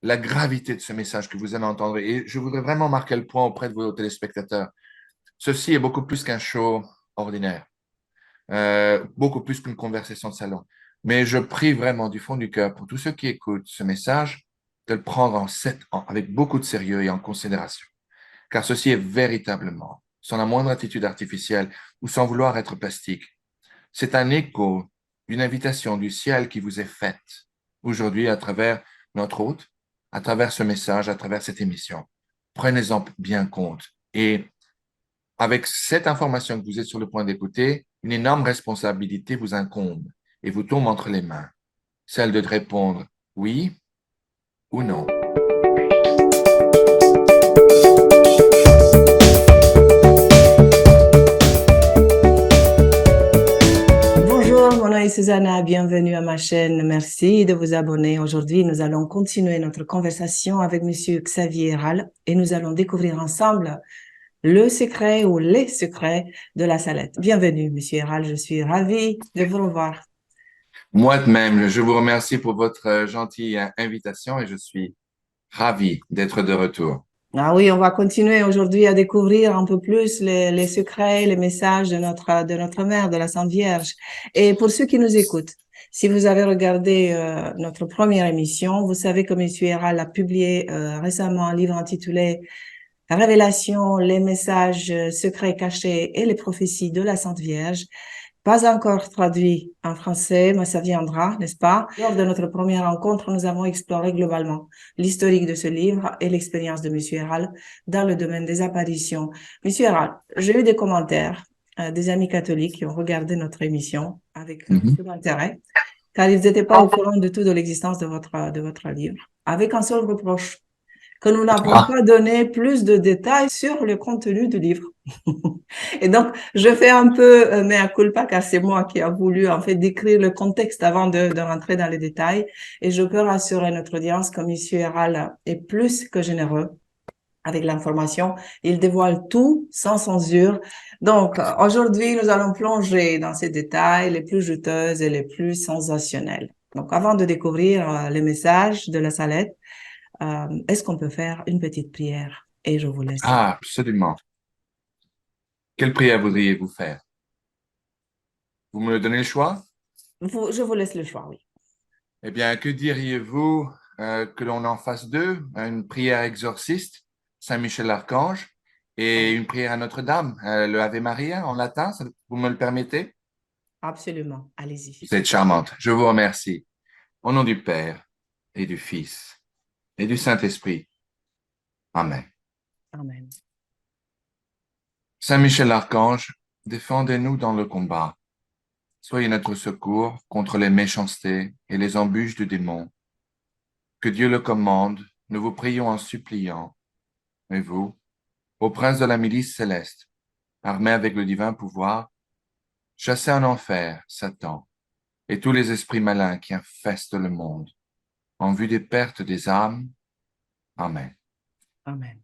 la gravité de ce message que vous allez entendre. Et je voudrais vraiment marquer le point auprès de vos téléspectateurs. Ceci est beaucoup plus qu'un show ordinaire, beaucoup plus qu'une conversation de salon. Mais je prie vraiment du fond du cœur pour tous ceux qui écoutent ce message de le prendre avec beaucoup de sérieux et en considération. Car ceci est véritablement, sans la moindre attitude artificielle ou sans vouloir être plastique, c'est un écho d'une invitation du ciel qui vous est faite aujourd'hui à travers notre hôte, à travers ce message, à travers cette émission. Prenez-en bien compte. Et avec cette information que vous êtes sur le point d'écouter, une énorme responsabilité vous incombe et vous tombe entre les mains, celle de répondre oui ou non. Bonjour, mon nom est Susanna, bienvenue à ma chaîne. Merci de vous abonner. Aujourd'hui, nous allons continuer notre conversation avec Monsieur Xavier Héral et nous allons découvrir ensemble le secret ou les secrets de la salette. Bienvenue, Monsieur Héral, je suis ravie de vous revoir. Moi de même, je vous remercie pour votre gentille invitation et je suis ravi d'être de retour. Ah oui, on va continuer aujourd'hui à découvrir un peu plus les secrets, les messages de notre mère, de la Sainte Vierge. Et pour ceux qui nous écoutent, si vous avez regardé notre première émission, vous savez que Monsieur Héral a publié récemment un livre intitulé Révélation, les messages secrets cachés et les prophéties de la Sainte Vierge. Pas encore traduit en français, mais ça viendra, n'est-ce pas? Lors de notre première rencontre, nous avons exploré globalement l'historique de ce livre et l'expérience de Monsieur Héral dans le domaine des apparitions. Monsieur Héral, j'ai eu des commentaires des amis catholiques qui ont regardé notre émission avec Mhm. beaucoup d'intérêt, car ils n'étaient pas au courant du tout de l'existence de votre livre, avec un seul reproche que nous n'avons Ah, pas donné plus de détails sur le contenu du livre. Et donc, je fais un peu mea culpa car c'est moi qui a voulu en fait décrire le contexte avant de rentrer dans les détails. Et je peux rassurer notre audience que Monsieur Héral est plus que généreux avec l'information. Il dévoile tout sans censure. Donc, aujourd'hui, nous allons plonger dans ces détails les plus juteuses et les plus sensationnels. Donc, avant de découvrir les messages de la salette, est-ce qu'on peut faire une petite prière? Et je vous laisse. absolument. Quelle prière voudriez-vous faire? Vous me donnez le choix? Je vous laisse le choix, oui. Eh bien, que diriez-vous que l'on en fasse deux? Une prière exorciste, Saint-Michel-Archange, et une prière à Notre-Dame, le Ave Maria en latin, vous me le permettez? Absolument. Allez-y. Vous êtes charmante. Je vous remercie. Au nom du Père et du Fils et du Saint-Esprit. Amen. Amen. Saint Michel-Archange, défendez-nous dans le combat. Soyez notre secours contre les méchancetés et les embûches du démon. Que Dieu le commande, nous vous prions en suppliant. Et vous, ô prince de la milice céleste, armé avec le divin pouvoir, chassez en enfer Satan et tous les esprits malins qui infestent le monde, en vue des pertes des âmes. Amen. Amen.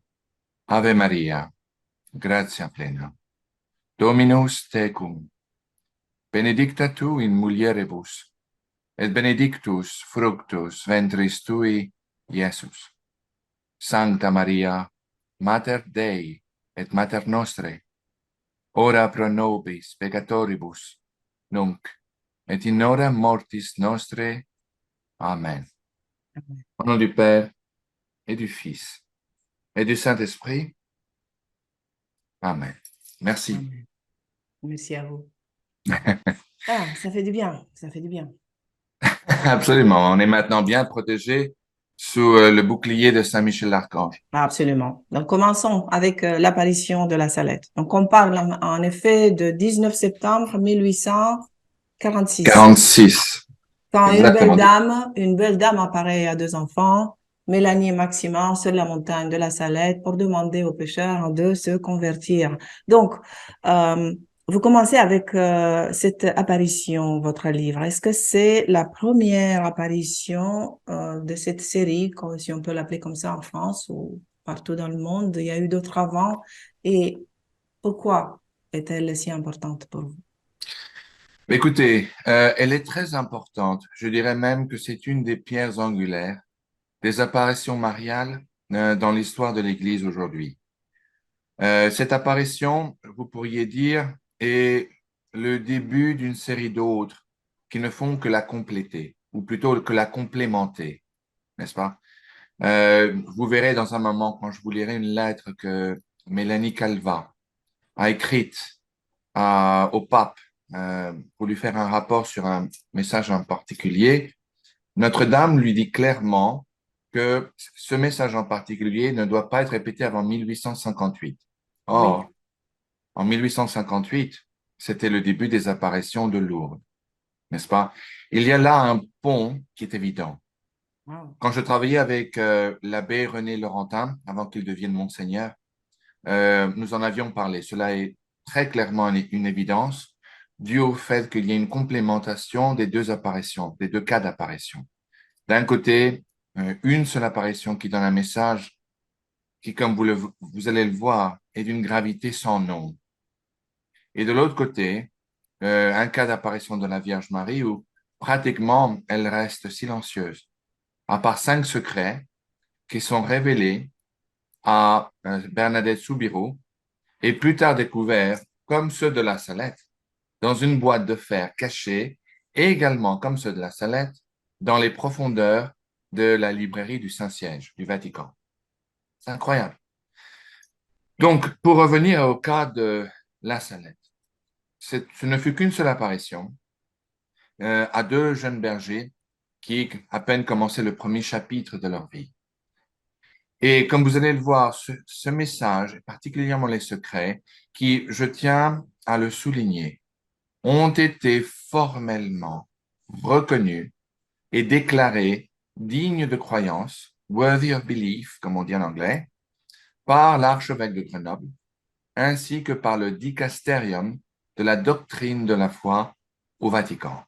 Ave Maria, gratia plena, Dominus tecum, benedicta tu in mulieribus, et benedictus fructus ventris tui, Iesus. Sancta Maria, Mater Dei et Mater Nostre, ora pro nobis peccatoribus, nunc et in hora mortis nostre. Amen. Amen. Au nom du Père et du Fils et du Saint-Esprit. Amen. Merci. Amen. Merci à vous. Ah, ça fait du bien. Ça fait du bien. Absolument. On est maintenant bien protégé sous le bouclier de Saint Michel-Archange. Absolument. Donc, commençons avec l'apparition de la Salette. Donc, on parle en effet de 19 septembre 1846. 46. Quand Exactement. une belle dame apparaît à deux enfants, Mélanie et Maximin, sur la montagne de la Salette pour demander aux pécheurs de se convertir. Donc, euh, vous commencez avec cette apparition, votre livre. Est-ce que c'est la première apparition de cette série, si on peut l'appeler comme ça en France ou partout dans le monde? Il y a eu d'autres avant. Et pourquoi est-elle si importante pour vous? Écoutez, elle est très importante. Je dirais même que c'est une des pierres angulaires des apparitions mariales dans l'histoire de l'Église aujourd'hui. Cette apparition, vous pourriez dire, est le début d'une série d'autres qui ne font que la compléter, ou plutôt que la complémenter, n'est-ce pas? Vous verrez dans un moment, quand je vous lirai une lettre que Mélanie Calva a écrite au pape pour lui faire un rapport sur un message en particulier, Notre-Dame lui dit clairement que ce message en particulier ne doit pas être répété avant 1858. Oui. Or, en 1858, c'était le début des apparitions de Lourdes, n'est-ce pas? Il y a là un pont qui est évident. Wow. Quand je travaillais avec l'abbé René Laurentin, avant qu'il devienne monseigneur, nous en avions parlé. Cela est très clairement une évidence due au fait qu'il y a une complémentation des deux apparitions, des deux cas d'apparition. D'un côté, une seule apparition qui donne un message qui, comme vous allez le voir, est d'une gravité sans nom. Et de l'autre côté, un cas d'apparition de la Vierge Marie où pratiquement elle reste silencieuse, à part 5 secrets qui sont révélés à Bernadette Soubirous et plus tard découverts, comme ceux de la Salette, dans une boîte de fer cachée, et également comme ceux de la Salette, dans les profondeurs de la librairie du Saint-Siège du Vatican. C'est incroyable. Donc, pour revenir au cas de la Salette, ce ne fut qu'une seule apparition à deux jeunes bergers qui à peine commençaient le premier chapitre de leur vie. Et comme vous allez le voir, ce message, et particulièrement les secrets, qui, je tiens à le souligner, ont été formellement reconnus et déclarés dignes de croyance, worthy of belief, comme on dit en anglais, par l'archevêque de Grenoble, ainsi que par le dicasterium de la doctrine de la foi au Vatican.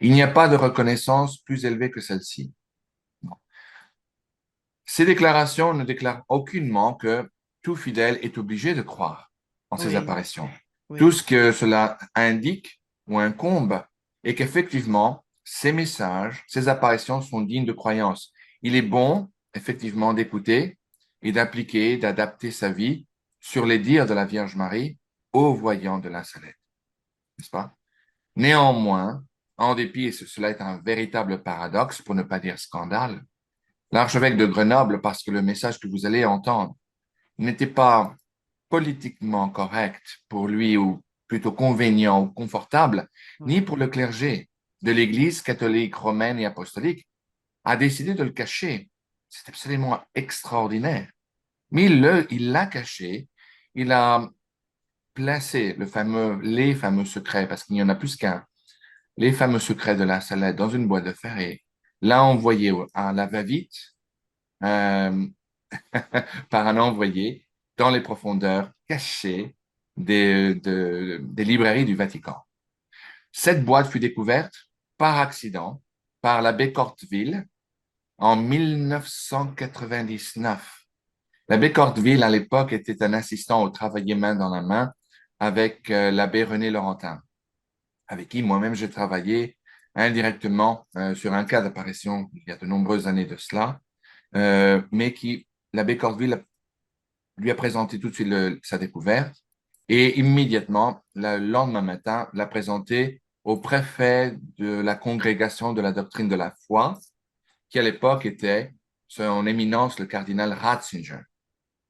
Il n'y a pas de reconnaissance plus élevée que celle-ci. Ces déclarations ne déclarent aucunement que tout fidèle est obligé de croire en ces Oui, apparitions. Tout oui, ce que cela indique ou incombe est qu'effectivement, ces messages, ces apparitions sont dignes de croyance. Il est bon, effectivement, d'écouter et d'appliquer, d'adapter sa vie sur les dires de la Vierge Marie aux voyants de la Salette, n'est-ce pas? Néanmoins, en dépit, et cela est un véritable paradoxe, pour ne pas dire scandale, l'archevêque de Grenoble, parce que le message que vous allez entendre n'était pas politiquement correct pour lui ou plutôt convenient ou confortable, ni oui. pour le clergé de l'Église catholique romaine et apostolique, a décidé de le cacher. C'est absolument extraordinaire. Mais il l'a caché, il a placé les fameux secrets, parce qu'il n'y en a plus qu'un, les fameux secrets de la Salette dans une boîte de fer et l'a envoyé à la va-vite euh, par un envoyé dans les profondeurs cachées des librairies du Vatican. Cette boîte fut découverte par accident par l'abbé Corteville en 1999. L'abbé Corteville, à l'époque, était un assistant au travailler main dans la main avec l'abbé René Laurentin, avec qui moi-même j'ai travaillé indirectement sur un cas d'apparition il y a de nombreuses années de cela, mais qui, l'abbé Corteville lui a présenté tout de suite sa découverte et immédiatement, le lendemain matin, l'a présenté au préfet de la congrégation de la doctrine de la foi, qui à l'époque était son éminence le cardinal Ratzinger,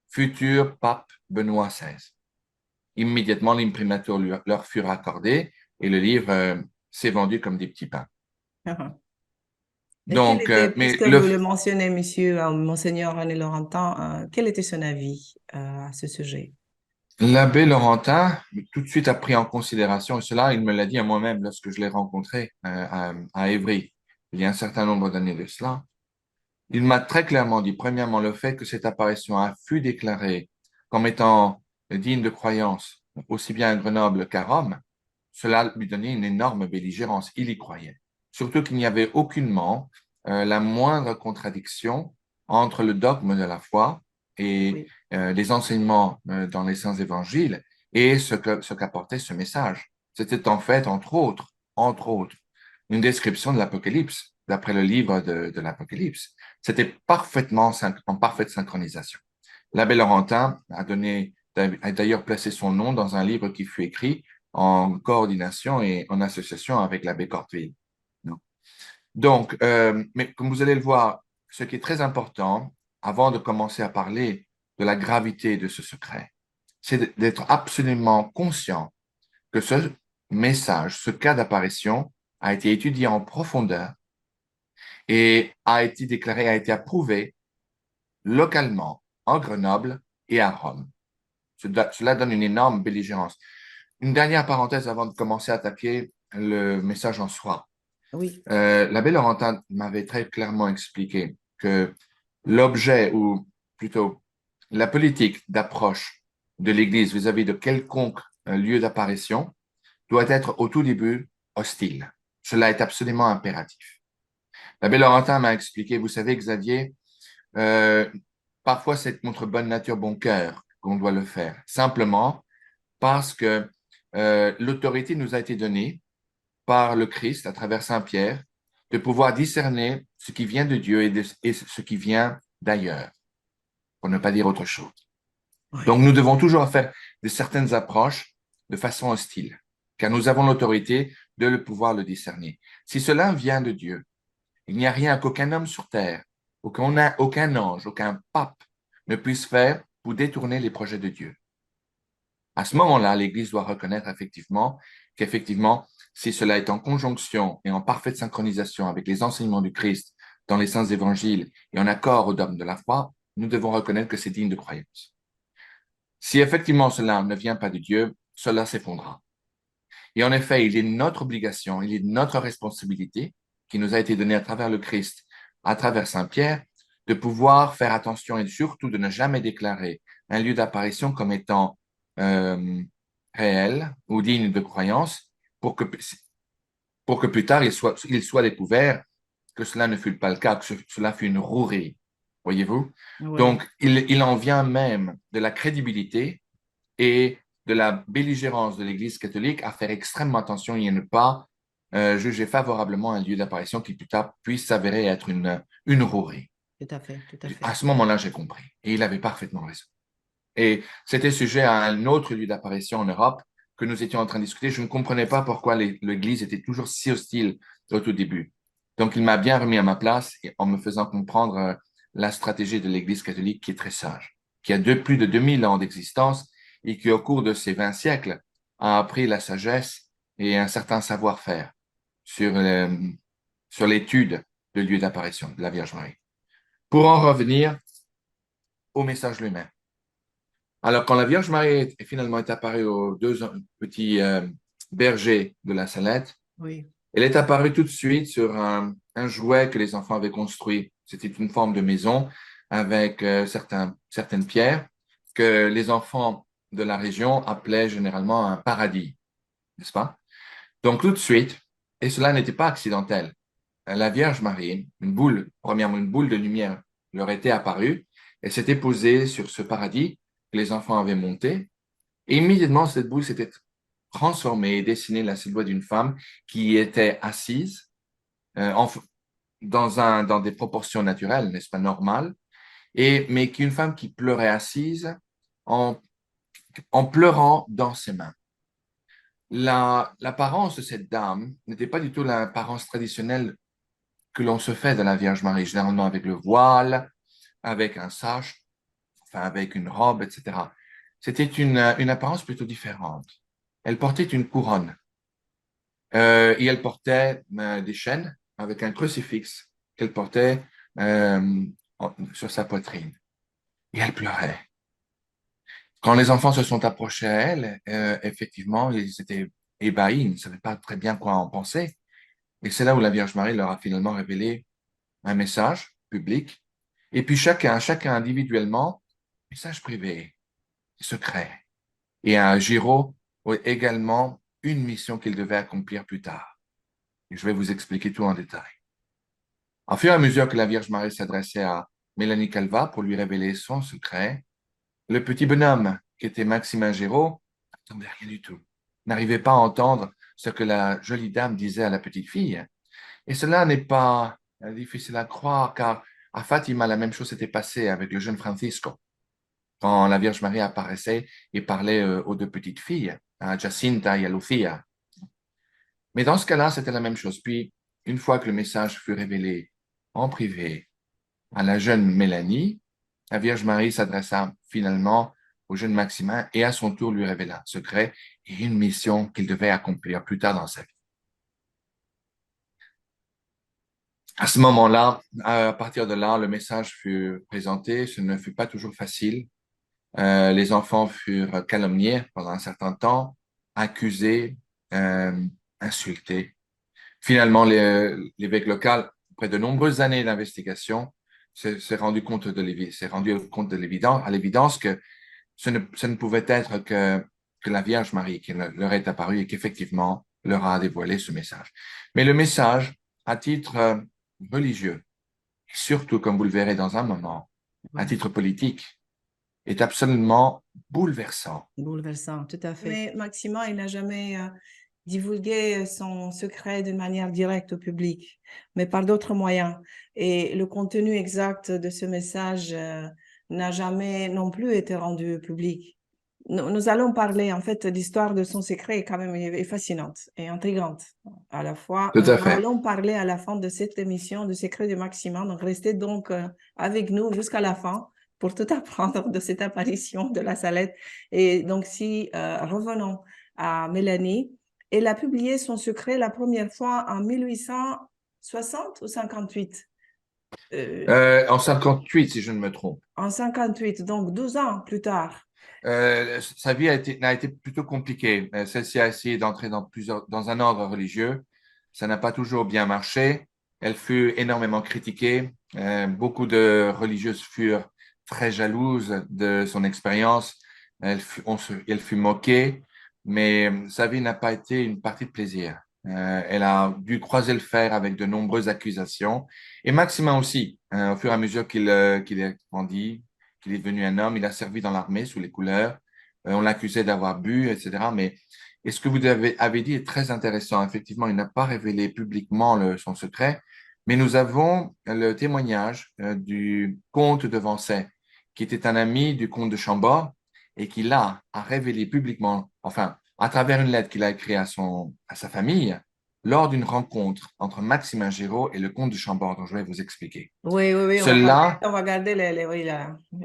futur pape Benoît XVI. Immédiatement, l'imprimatur leur fut accordée et le livre s'est vendu comme des petits pains. Et quel Donc, était, mais puisque vous le mentionnez, monsieur, Monseigneur René Laurentin, quel était son avis à ce sujet? l'abbé Laurentin, tout de suite a pris en considération, et cela, il me l'a dit à moi-même lorsque je l'ai rencontré à Évry, il y a un certain nombre d'années de cela. Il m'a très clairement dit, premièrement, le fait que cette apparition a fut déclarée comme étant digne de croyance, aussi bien à Grenoble qu'à Rome, cela lui donnait une énorme belligérance. Il y croyait. Surtout qu'il n'y avait aucunement la moindre contradiction entre le dogme de la foi et Oui. les enseignements dans les saints évangiles et ce qu'apportait ce message. C'était en fait, entre autres, une description de l'Apocalypse. d'après le livre de l'Apocalypse. C'était parfaitement en parfaite synchronisation. L'abbé Laurentin a d'ailleurs placé son nom dans un livre qui fut écrit en coordination et en association avec l'abbé Corteville. Donc, mais comme vous allez le voir, ce qui est très important, avant de commencer à parler de la gravité de ce secret, c'est d'être absolument conscient que ce message, ce cas d'apparition, a été étudié en profondeur et a été déclaré, a été approuvé localement en Grenoble et à Rome. Cela donne une énorme belligérance. Une dernière parenthèse avant de commencer à attaquer le message en soi. Oui, L'abbé Laurentin m'avait très clairement expliqué que l'objet, ou plutôt la politique d'approche de l'Église vis-à-vis de quelconque lieu d'apparition doit être au tout début hostile. Cela est absolument impératif. L'abbé Laurentin m'a expliqué, vous savez, Xavier, euh, parfois c'est notre bonne nature, bon cœur qu'on doit le faire, simplement parce que l'autorité nous a été donnée par le Christ à travers Saint Pierre de pouvoir discerner ce qui vient de Dieu et ce qui vient d'ailleurs, pour ne pas dire autre chose. Donc, oui, nous devons toujours faire de certaines approches de façon hostile, car nous avons l'autorité de le pouvoir le discerner. Si cela vient de Dieu, il n'y a rien qu'aucun homme sur terre, aucun ange, aucun pape ne puisse faire pour détourner les projets de Dieu. À ce moment-là, l'Église doit reconnaître qu'effectivement, si cela est en conjonction et en parfaite synchronisation avec les enseignements du Christ dans les saints évangiles et en accord au dogme de la foi, nous devons reconnaître que c'est digne de croyance. Si effectivement cela ne vient pas de Dieu, cela s'effondrera. Et en effet, il est notre obligation, il est notre responsabilité qui nous a été donnée à travers le Christ, à travers Saint Pierre, de pouvoir faire attention et surtout de ne jamais déclarer un lieu d'apparition comme étant euh, réel ou digne de croyance pour que plus tard il soit découvert que cela ne fut pas le cas, que cela fut une rouerie. Voyez-vous? oui, Donc, il en vient même de la crédibilité et de la belligérance de l'Église catholique à faire extrêmement attention et à ne pas juger favorablement un lieu d'apparition qui plus tard puisse s'avérer être une rouerie. tout à fait, tout à À fait. ce moment-là, j'ai compris. Et il avait parfaitement raison. Et c'était sujet à un autre lieu d'apparition en Europe que nous étions en train de discuter. Je ne comprenais pas pourquoi l'Église était toujours si hostile au tout début. Donc, il m'a bien remis à ma place en me faisant comprendre la stratégie de l'Église catholique qui est très sage, qui a plus de 2000 ans d'existence et qui, au cours de ces 20 siècles, a appris la sagesse et un certain savoir-faire sur, sur l'étude de lieu d'apparition de la Vierge Marie. Pour en revenir au message lui-même. Alors, quand la Vierge Marie finalement est apparue aux deux petits bergers de la Salette, Oui, elle est apparue tout de suite sur un jouet que les enfants avaient construit. C'était une forme de maison avec certaines pierres que les enfants de la région appelaient généralement un paradis, n'est-ce pas? Donc, tout de suite, et cela n'était pas accidentel, la Vierge Marie, premièrement, une boule de lumière leur était apparue et s'était posée sur ce paradis que les enfants avaient monté. Et immédiatement, cette boule s'était transformée et dessinée la silhouette d'une femme qui était assise euh, en, dans des proportions naturelles, n'est-ce pas, normales, mais qu'une femme qui pleurait assise en, en pleurant dans ses mains. L'apparence de cette dame n'était pas du tout l'apparence traditionnelle que l'on se fait de la Vierge Marie, généralement avec le voile, avec un sache, enfin avec une robe, etc. C'était une apparence plutôt différente. Elle portait une couronne et elle portait des chaînes avec un crucifix qu'elle portait euh, sur sa poitrine. Et elle pleurait. Quand les enfants se sont approchés à elle, effectivement, ils étaient ébahis, ils ne savaient pas très bien quoi en penser. Et c'est là où la Vierge Marie leur a finalement révélé un message public. Et puis chacun individuellement, message privé, secret. Et un Giraud également une mission qu'il devait accomplir plus tard. Et je vais vous expliquer tout en détail. Au fur et à mesure que la Vierge Marie s'adressait à Mélanie Calva pour lui révéler son secret, le petit bonhomme qui était Maximin Giraud n'entendait rien du tout, n'arrivait pas à entendre ce que la jolie dame disait à la petite fille. Et cela n'est pas difficile à croire, car à Fatima, la même chose s'était passée avec le jeune Francisco, quand la Vierge Marie apparaissait et parlait aux deux petites filles, à Jacinta et à Lucia. Mais dans ce cas-là, c'était la même chose. Puis, une fois que le message fut révélé en privé à la jeune Mélanie, la Vierge Marie s'adressa finalement au jeune Maximin et à son tour lui révéla un secret et une mission qu'il devait accomplir plus tard dans sa vie. À ce moment-là, à partir de là, le message fut présenté. Ce ne fut pas toujours facile. Les enfants furent calomniés pendant un certain temps, accusés, euh, insultés. Finalement, l'évêque local, après de nombreuses années d'investigation, s'est rendu compte de l'évidence, à l'évidence que ce ne pouvait être que la Vierge Marie qui leur est apparue et qu'effectivement leur a dévoilé ce message. Mais le message, à titre religieux, et surtout, comme vous le verrez dans un moment, à Ouais. titre politique, est absolument bouleversant. Bouleversant, tout à fait. Mais Maximin, il n'a jamais divulgué son secret de manière directe au public, mais par d'autres moyens. Et le contenu exact de ce message n'a jamais non plus été rendu public. Nous allons parler, en fait, l'histoire de son secret est quand même est fascinante et intrigante à la fois. Tout Nous à fait. allons parler à la fin de cette émission du secret de Maximin. Donc, restez donc avec nous jusqu'à la fin pour tout apprendre de cette apparition de la Salette. Et donc, si revenons à Mélanie, elle a publié son secret la première fois en 1860 ou 58? En 58, si je ne me trompe. En 58, donc 12 ans plus tard. Sa vie a été plutôt compliquée. Celle-ci a essayé d'entrer dans un ordre religieux. Ça n'a pas toujours bien marché. Elle fut énormément critiquée. Beaucoup de religieuses furent très jalouses de son expérience. Elle fut moquée, mais sa vie n'a pas été une partie de plaisir. Elle a dû croiser le fer avec de nombreuses accusations. Et Maximin aussi, au fur et à mesure qu'il est grandi, qu'il est devenu un homme. Il a servi dans l'armée sous les couleurs. On l'accusait d'avoir bu, etc. Mais et ce que vous avez dit est très intéressant. Effectivement, il n'a pas révélé publiquement son secret, mais nous avons le témoignage du comte de Vancey, qui était un ami du comte de Chambord et qui là a révélé publiquement, enfin, à travers une lettre qu'il a écrite à sa famille, lors d'une rencontre entre Maximin Giraud et le comte de Chambord, dont je vais vous expliquer. Oui, oui, oui, Cela, on va garder oui,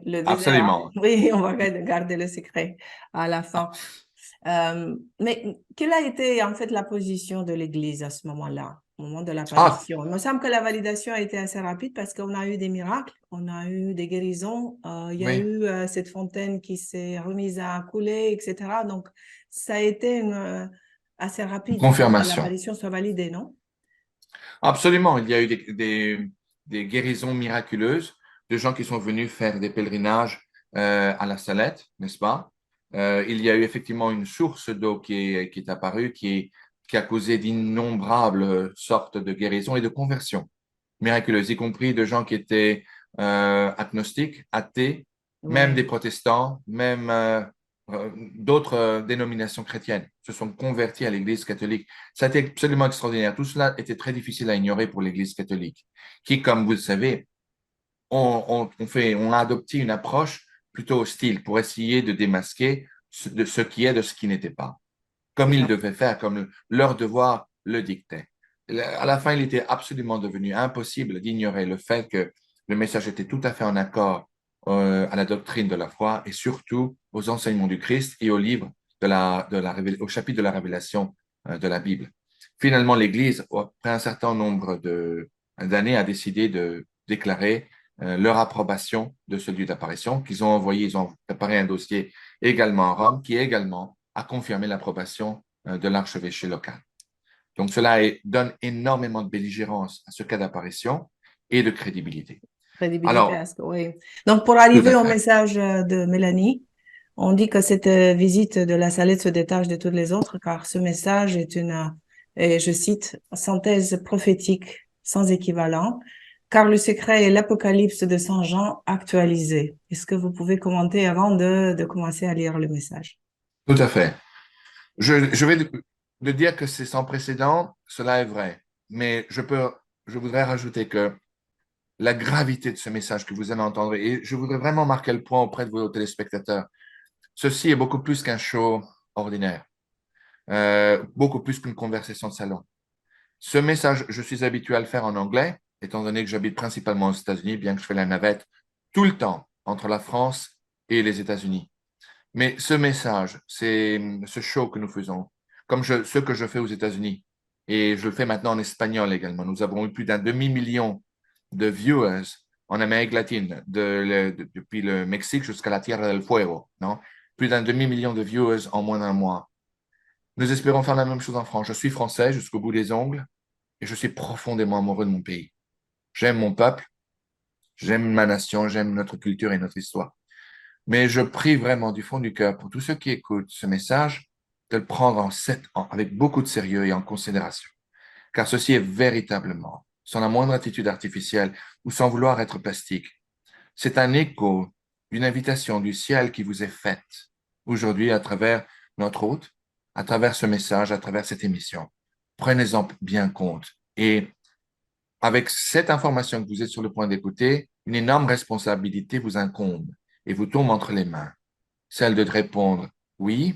le désert. absolument. Oui, on va garder le secret à la fin. Mais quelle a été en fait la position de l'Église à ce moment-là, au moment de Ah, l'apparition? Il me semble que la validation a été assez rapide parce qu'on a eu des miracles, on a eu des guérisons, il y a oui. eu cette fontaine qui s'est remise à couler, etc. Donc, ça a été assez rapide pour que Confirmation. l'apparition soit validée, non? Absolument. Il y a eu des guérisons miraculeuses de gens qui sont venus faire des pèlerinages à la Salette, n'est-ce pas? Il y a eu effectivement une source d'eau qui est apparue, qui a causé d'innombrables sortes de guérisons et de conversions miraculeuses, y compris de gens qui étaient agnostiques, athées, même des Oui. protestants, même d'autres dénominations chrétiennes se sont convertis à l'Église catholique. Ça a été absolument extraordinaire. Tout cela était très difficile à ignorer pour l'Église catholique, qui, comme vous le savez, on a adopté une approche plutôt hostile pour essayer de démasquer de ce qui est de ce qui n'était pas, comme ils devaient faire, comme leur devoir le dictait. À la fin, il était absolument devenu impossible d'ignorer le fait que le message était tout à fait en accord à la doctrine de la foi et surtout aux enseignements du Christ et au livre au chapitre de la révélation de la Bible. Finalement, l'Église, après un certain nombre d'années, a décidé de déclarer leur approbation de ce lieu d'apparition ils ont préparé un dossier également à Rome qui également a confirmé l'approbation de l'archevêché local. Donc, donne énormément de belligérance à ce cas d'apparition et de crédibilité. Crédibilité Alors, à ce que, oui. Donc, pour tout arriver à au fait. message de Mélanie, on dit que cette visite de la Salette se détache de toutes les autres, car ce message est et je cite, synthèse prophétique sans équivalent, car le secret est l'Apocalypse de Saint Jean actualisé. Est-ce que vous pouvez commenter avant de commencer à lire le message? Tout à fait. Je vais de dire que c'est sans précédent, cela est vrai. mais je voudrais rajouter que la gravité de ce message que vous allez entendre, et je voudrais vraiment marquer le point auprès de vos téléspectateurs, ceci est beaucoup plus qu'un show ordinaire, beaucoup plus qu'une conversation de salon. Ce message, je suis habitué à le faire en anglais, étant donné que j'habite principalement aux États-Unis, bien que je fais la navette tout le temps entre la France et les États-Unis. Mais ce message, c'est ce show que nous faisons, comme ce que je fais aux États-Unis, et je le fais maintenant en espagnol également. Nous avons eu plus d'un demi-million de viewers en Amérique latine, depuis le Mexique jusqu'à la Tierra del Fuego, non? Plus d'un demi-million de viewers en moins d'un mois. Nous espérons faire la même chose en France. Je suis français jusqu'au bout des ongles et je suis profondément amoureux de mon pays. J'aime mon peuple, j'aime ma nation, j'aime notre culture et notre histoire. Mais je prie vraiment du fond du cœur pour tous ceux qui écoutent ce message de le prendre avec beaucoup de sérieux et en considération. Car ceci est véritablement, sans la moindre attitude artificielle ou sans vouloir être plastique, c'est un écho d'une invitation du ciel qui vous est faite aujourd'hui à travers notre hôte, à travers ce message, à travers cette émission. Prenez-en bien compte. Et avec cette information que vous êtes sur le point d'écouter, une énorme responsabilité vous incombe et vous tombe entre les mains, celle de répondre oui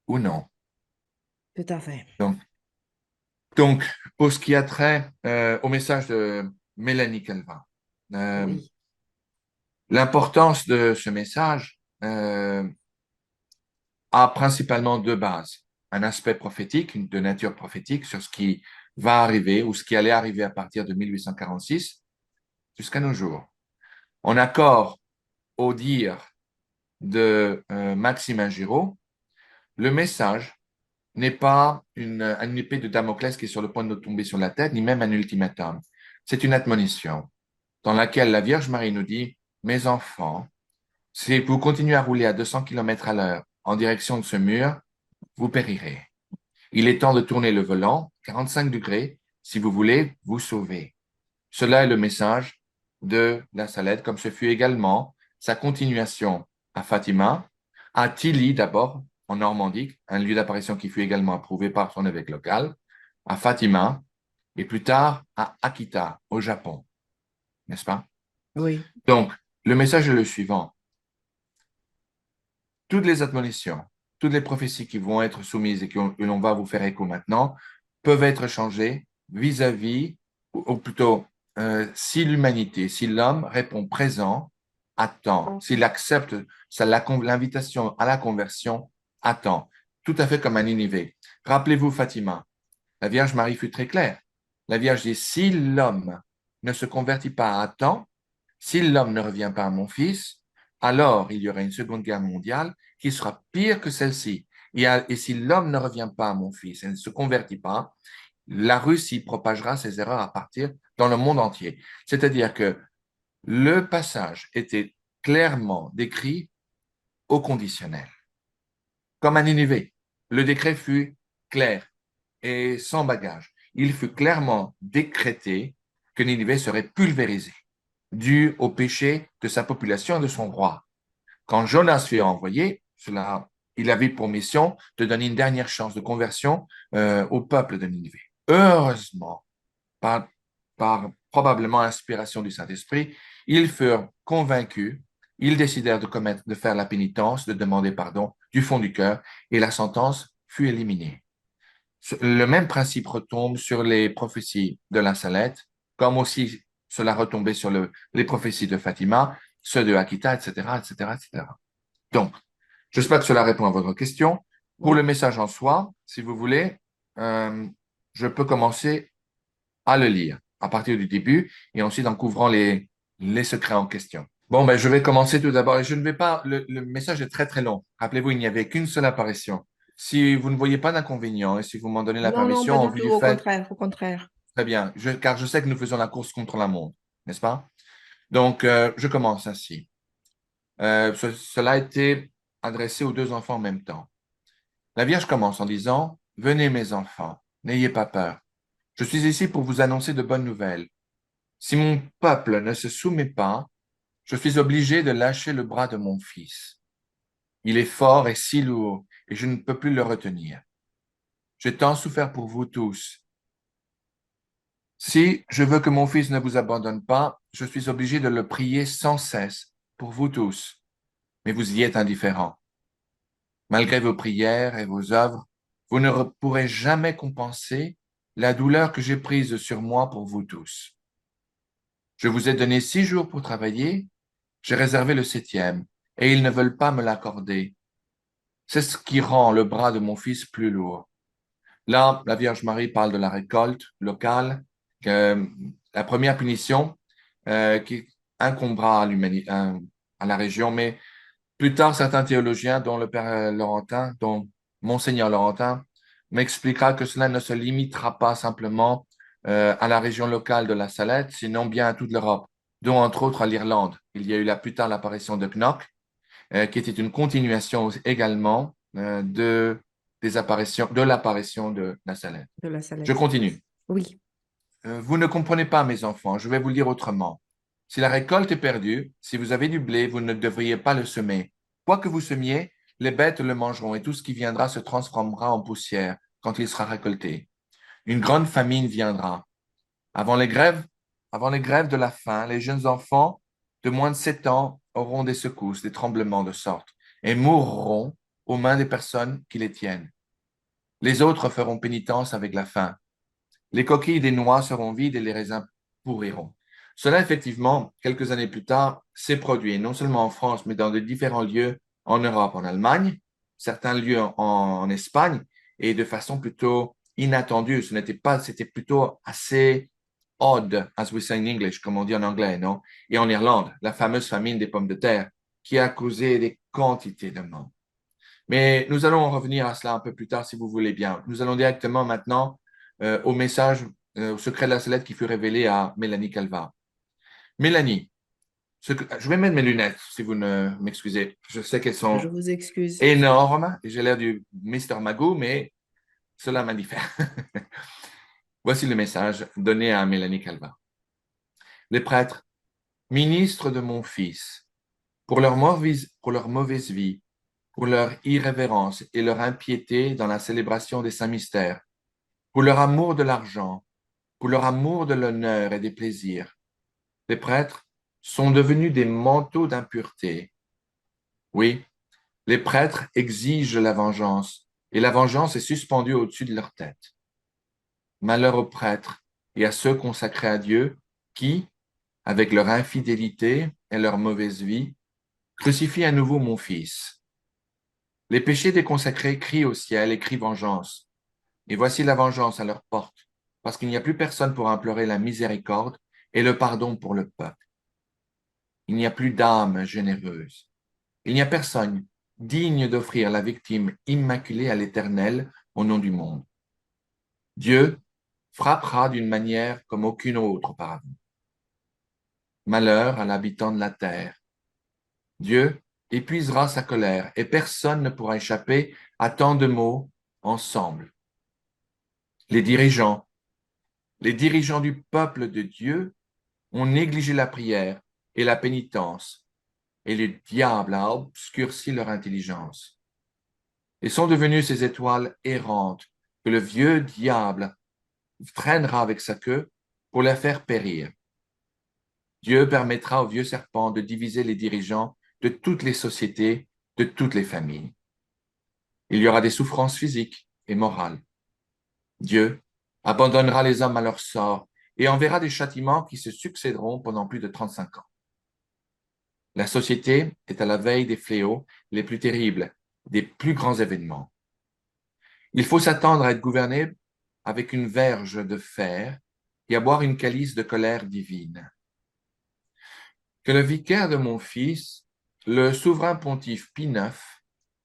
ou non. Tout à fait. Donc, donc pour ce qui a trait au message de Mélanie Calvin, euh, Oui. l'importance de ce message a principalement deux bases. Un aspect prophétique, de nature prophétique, sur ce qui va arriver ou ce qui allait arriver à partir de 1846 jusqu'à nos jours. En accord au dire de Maxime Ingiraud, le message n'est pas une épée de Damoclès qui est sur le point de nous tomber sur la tête, ni même un ultimatum. C'est une admonition dans laquelle la Vierge Marie nous dit, mes enfants, si vous continuez à rouler à 200 km à l'heure en direction de ce mur, vous périrez. Il est temps de tourner le volant, 45 degrés, si vous voulez vous sauver. Cela est le message de la Salette, comme ce fut également sa continuation à Fatima, à Tilly d'abord, en Normandie, un lieu d'apparition qui fut également approuvé par son évêque local, à Fatima, et plus tard à Akita, au Japon, n'est-ce pas? Oui. Donc, le message est le suivant. Toutes les admonitions, toutes les prophéties qui vont être soumises et que l'on va vous faire écho maintenant, peuvent être changées vis-à-vis, ou plutôt, si l'humanité, si l'homme répond présent, attend, s'il accepte l'invitation à la conversion, attend, tout à fait comme à Ninive. Rappelez-vous Fatima, la Vierge Marie fut très claire. La Vierge dit, si l'homme ne se convertit pas à temps, si l'homme ne revient pas à mon fils, alors il y aura une seconde guerre mondiale qui sera pire que celle-ci. Et si l'homme ne revient pas à mon fils et ne se convertit pas, la Russie propagera ses erreurs à partir dans le monde entier. C'est-à-dire que le passage était clairement décrit au conditionnel, comme à Ninive. Le décret fut clair et sans bagage. Il fut clairement décrété que Ninive serait pulvérisée, dû au péché de sa population et de son roi. Quand Jonas fut envoyé, il avait pour mission de donner une dernière chance de conversion au peuple de Ninive. Heureusement, par probablement inspiration du Saint-Esprit, ils furent convaincus, ils décidèrent de faire la pénitence, de demander pardon du fond du cœur, et la sentence fut éliminée. Le même principe retombe sur les prophéties de la Salette, comme aussi cela retombait sur les prophéties de Fatima, ceux de Akita, etc., etc., etc. Donc, j'espère que cela répond à votre question. Pour le Oui. message en soi, si vous voulez, euh, je peux commencer à le lire à partir du début et ensuite en couvrant les secrets en question. Bon, ben, je vais commencer tout d'abord et je ne vais pas, le message est très très long. Rappelez-vous, il n'y avait qu'une seule apparition. Si vous ne voyez pas d'inconvénient et si vous m'en donnez la Non, non, permission pas en du vue tout. du Au fait, contraire, au contraire. très bien, car je sais que nous faisons la course contre la montre, n'est-ce pas? Donc, je commence ainsi. Cela a été adressé aux deux enfants en même temps. La Vierge commence en disant, venez mes enfants, n'ayez pas peur. Je suis ici pour vous annoncer de bonnes nouvelles. Si mon peuple ne se soumet pas, je suis obligé de lâcher le bras de mon fils. Il est fort et si lourd, et je ne peux plus le retenir. J'ai tant souffert pour vous tous. Si je veux que mon fils ne vous abandonne pas, je suis obligé de le prier sans cesse pour vous tous, mais vous y êtes indifférents. Malgré vos prières et vos œuvres, vous ne pourrez jamais compenser la douleur que j'ai prise sur moi pour vous tous. Je vous ai donné 6 jours pour travailler, j'ai réservé le septième, et ils ne veulent pas me l'accorder. C'est ce qui rend le bras de mon fils plus lourd. Là, la Vierge Marie parle de la récolte locale, que la première punition qui incombera à la région, mais plus tard, certains théologiens, dont le Père Laurentin, dont Monseigneur Laurentin, m'expliquera que cela ne se limitera pas simplement à la région locale de la Salette, sinon bien à toute l'Europe, dont entre autres à l'Irlande. Il y a eu là plus tard l'apparition de Knock, qui était une continuation également de l'apparition de la Salette. De la Je Salette. continue. Oui. Vous ne comprenez pas, mes enfants, je vais vous le dire autrement. Si la récolte est perdue, si vous avez du blé, vous ne devriez pas le semer. Quoi que vous semiez, les bêtes le mangeront et tout ce qui viendra se transformera en poussière quand il sera récolté. Une grande famine viendra. Avant les grèves, avant les grèves de la faim, les jeunes enfants de moins de 7 ans auront des secousses, des tremblements de sorte et mourront aux mains des personnes qui les tiennent. Les autres feront pénitence avec la faim. Les coquilles des noix seront vides et les raisins pourriront. Cela, effectivement, quelques années plus tard, s'est produit, non seulement en France, mais dans de différents lieux en Europe, en Allemagne, certains lieux en Espagne, et de façon plutôt inattendue. C'était plutôt assez odd, as we say in English, comme on dit en anglais, non? Et en Irlande, la fameuse famine des pommes de terre, qui a causé des quantités de morts. Mais nous allons en revenir à cela un peu plus tard, si vous voulez bien. Nous allons directement maintenant au message, au secret de la sellette qui fut révélé à Mélanie Calva. Mélanie, je vais mettre mes lunettes, si vous ne m'excusez. Je sais qu'elles Je sont vous excuse. énormes et j'ai l'air du Mister Magoo, mais cela m'indiffère. Voici le message donné à Mélanie Calva. Les prêtres, ministres de mon fils, pour leur mauvaise vie, pour leur irrévérence et leur impiété dans la célébration des saints mystères, pour leur amour de l'argent, pour leur amour de l'honneur et des plaisirs. Les prêtres sont devenus des manteaux d'impureté. Oui, les prêtres exigent la vengeance et la vengeance est suspendue au-dessus de leur tête. Malheur aux prêtres et à ceux consacrés à Dieu qui, avec leur infidélité et leur mauvaise vie, crucifient à nouveau mon Fils. Les péchés des consacrés crient au ciel et crient vengeance. Et voici la vengeance à leur porte, parce qu'il n'y a plus personne pour implorer la miséricorde et le pardon pour le peuple. Il n'y a plus d'âme généreuse. Il n'y a personne digne d'offrir la victime immaculée à l'Éternel au nom du monde. Dieu frappera d'une manière comme aucune autre auparavant. Malheur à l'habitant de la terre. Dieu épuisera sa colère et personne ne pourra échapper à tant de mots ensemble. Les dirigeants du peuple de Dieu ont négligé la prière et la pénitence, et le diable a obscurci leur intelligence. Ils sont devenus ces étoiles errantes que le vieux diable traînera avec sa queue pour les faire périr. Dieu permettra au vieux serpent de diviser les dirigeants de toutes les sociétés, de toutes les familles. Il y aura des souffrances physiques et morales. Dieu abandonnera les hommes à leur sort et enverra des châtiments qui se succéderont pendant plus de 35 ans. La société est à la veille des fléaux les plus terribles, des plus grands événements. Il faut s'attendre à être gouverné avec une verge de fer et à boire une calice de colère divine. Que le vicaire de mon fils, le souverain pontife Pie IX,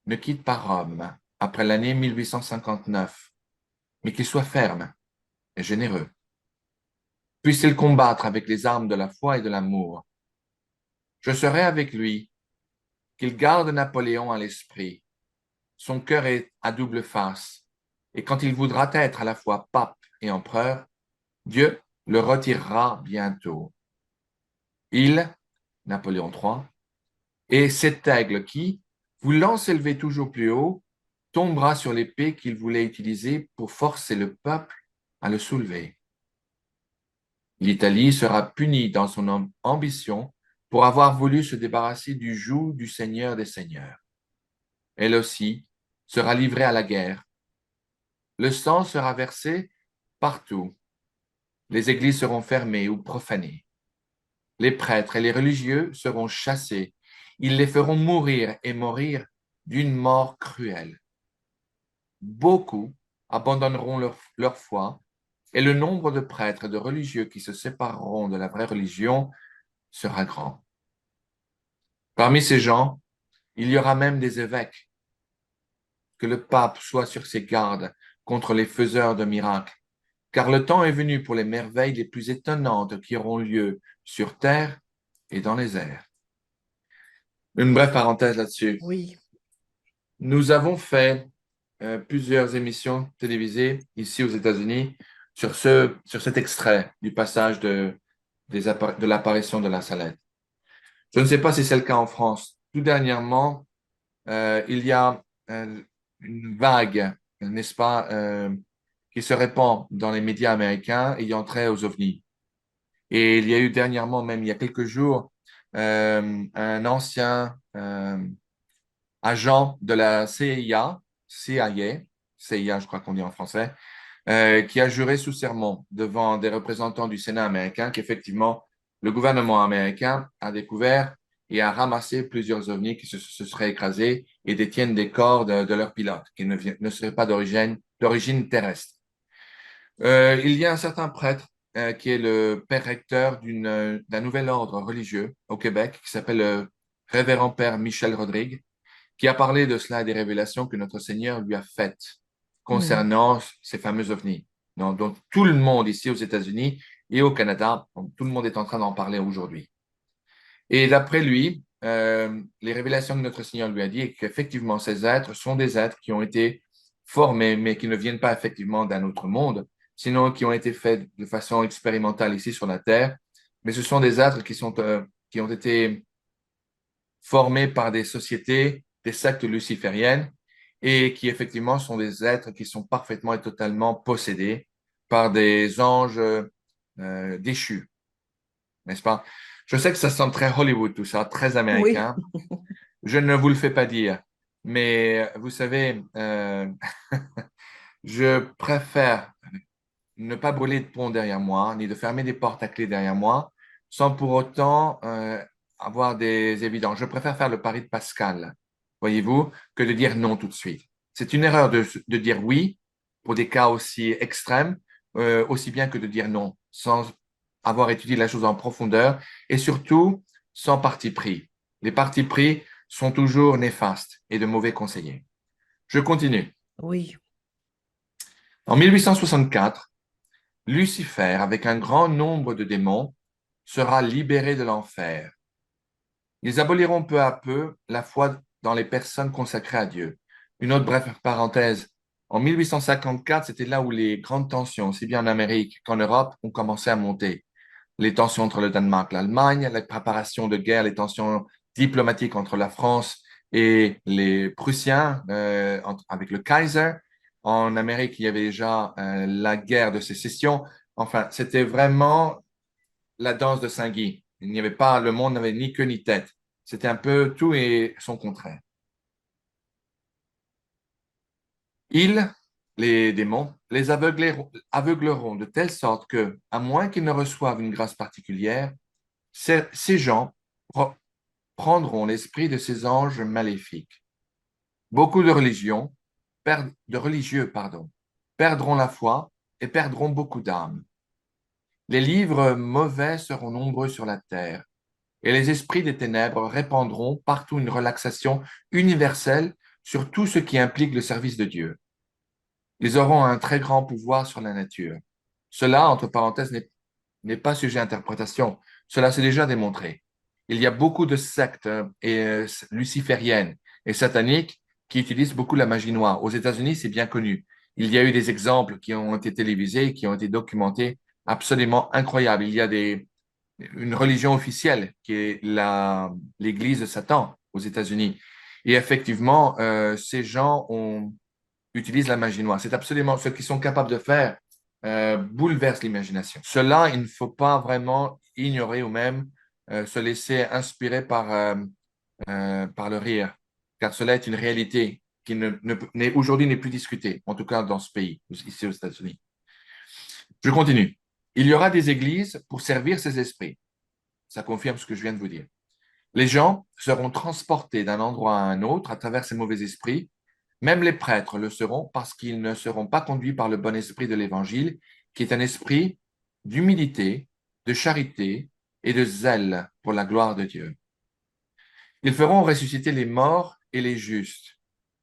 ne quitte pas Rome après l'année 1859, mais qu'il soit ferme et généreux. Puisse-t-il combattre avec les armes de la foi et de l'amour. Je serai avec lui, qu'il garde Napoléon à l'esprit. Son cœur est à double face, et quand il voudra être à la fois pape et empereur, Dieu le retirera bientôt. Il, Napoléon III, est cet aigle qui, voulant s'élever toujours plus haut, tombera sur l'épée qu'il voulait utiliser pour forcer le peuple à le soulever. L'Italie sera punie dans son ambition pour avoir voulu se débarrasser du joug du Seigneur des Seigneurs. Elle aussi sera livrée à la guerre. Le sang sera versé partout. Les églises seront fermées ou profanées. Les prêtres et les religieux seront chassés. Ils les feront mourir et mourir d'une mort cruelle. Beaucoup abandonneront leur foi et le nombre de prêtres et de religieux qui se sépareront de la vraie religion sera grand. Parmi ces gens, il y aura même des évêques. Que le pape soit sur ses gardes contre les faiseurs de miracles, car le temps est venu pour les merveilles les plus étonnantes qui auront lieu sur terre et dans les airs. Une brève parenthèse là-dessus. Oui. Nous avons fait plusieurs émissions télévisées ici aux États-Unis sur cet extrait du passage de l'apparition de la Salette. Je ne sais pas si c'est le cas en France. Tout dernièrement, il y a une vague, n'est-ce pas, qui se répand dans les médias américains ayant trait aux ovnis. Et il y a eu dernièrement, même il y a quelques jours, un ancien agent de la CIA, je crois qu'on dit en français, qui a juré sous serment devant des représentants du Sénat américain qu'effectivement, le gouvernement américain a découvert et a ramassé plusieurs ovnis qui se seraient écrasés et détiennent des corps de leurs pilotes, qui ne seraient pas d'origine terrestre. Il y a un certain prêtre qui est le père recteur d'un nouvel ordre religieux au Québec qui s'appelle le Révérend Père Michel Rodrigue, qui a parlé de cela et des révélations que notre Seigneur lui a faites Mhm. concernant ces fameux ovnis. Donc, tout le monde ici aux États-Unis et au Canada, tout le monde est en train d'en parler aujourd'hui. Et d'après lui, les révélations que notre Seigneur lui a dit est qu'effectivement, ces êtres sont des êtres qui ont été formés, mais qui ne viennent pas effectivement d'un autre monde, sinon qui ont été faits de façon expérimentale ici sur la Terre. Mais ce sont des êtres qui ont été formés par des sociétés, des sectes lucifériennes, et qui effectivement sont des êtres qui sont parfaitement et totalement possédés par des anges déchus, n'est-ce pas? Je sais que ça semble très Hollywood, tout ça, très Oui. américain. Je ne vous le fais pas dire, mais vous savez, je préfère ne pas brûler de pont derrière moi, ni de fermer des portes à clé derrière moi, sans pour autant avoir des évidences. Je préfère faire le pari de Pascal, voyez-vous, que de dire non tout de suite. C'est une erreur de dire oui pour des cas aussi extrêmes, aussi bien que de dire non, sans avoir étudié la chose en profondeur et surtout sans parti pris. Les partis pris sont toujours néfastes et de mauvais conseillers. Je continue. Oui. En 1864, Lucifer, avec un grand nombre de démons, sera libéré de l'enfer. Ils aboliront peu à peu la foi dans les personnes consacrées à Dieu. Une autre brève parenthèse. En 1854, c'était là où les grandes tensions, aussi bien en Amérique qu'en Europe, ont commencé à monter. Les tensions entre le Danemark et l'Allemagne, les préparations de guerre, les tensions diplomatiques entre la France et les Prussiens, avec le Kaiser. En Amérique, il y avait déjà la guerre de sécession. Enfin, c'était vraiment la danse de Saint-Guy. Il n'y avait pas, le monde n'avait ni queue ni tête. C'était un peu tout et son contraire. Ils, les démons, les aveugleront de telle sorte que, à moins qu'ils ne reçoivent une grâce particulière, ces gens prendront l'esprit de ces anges maléfiques. Beaucoup de religieux, perdront la foi et perdront beaucoup d'âmes. Les livres mauvais seront nombreux sur la terre et les esprits des ténèbres répandront partout une relaxation universelle sur tout ce qui implique le service de Dieu. Ils auront un très grand pouvoir sur la nature. Cela, entre parenthèses, n'est pas sujet à interprétation. Cela s'est déjà démontré. Il y a beaucoup de sectes lucifériennes et sataniques qui utilisent beaucoup la magie noire. Aux États-Unis, c'est bien connu. Il y a eu des exemples qui ont été télévisés, qui ont été documentés, absolument incroyables. Il y a une religion officielle qui est l'Église de Satan aux États-Unis. Et effectivement, ces gens utilisent la magie noire. C'est absolument ce qu'ils sont capables de faire. bouleverse l'imagination. Cela, il ne faut pas vraiment ignorer ou même se laisser inspirer par le rire, car cela est une réalité qui aujourd'hui n'est plus discutée, en tout cas dans ce pays, ici aux États-Unis. Je continue. Il y aura des églises pour servir ces esprits. Ça confirme ce que je viens de vous dire. Les gens seront transportés d'un endroit à un autre à travers ces mauvais esprits. Même les prêtres le seront parce qu'ils ne seront pas conduits par le bon esprit de l'Évangile, qui est un esprit d'humilité, de charité et de zèle pour la gloire de Dieu. Ils feront ressusciter les morts et les justes.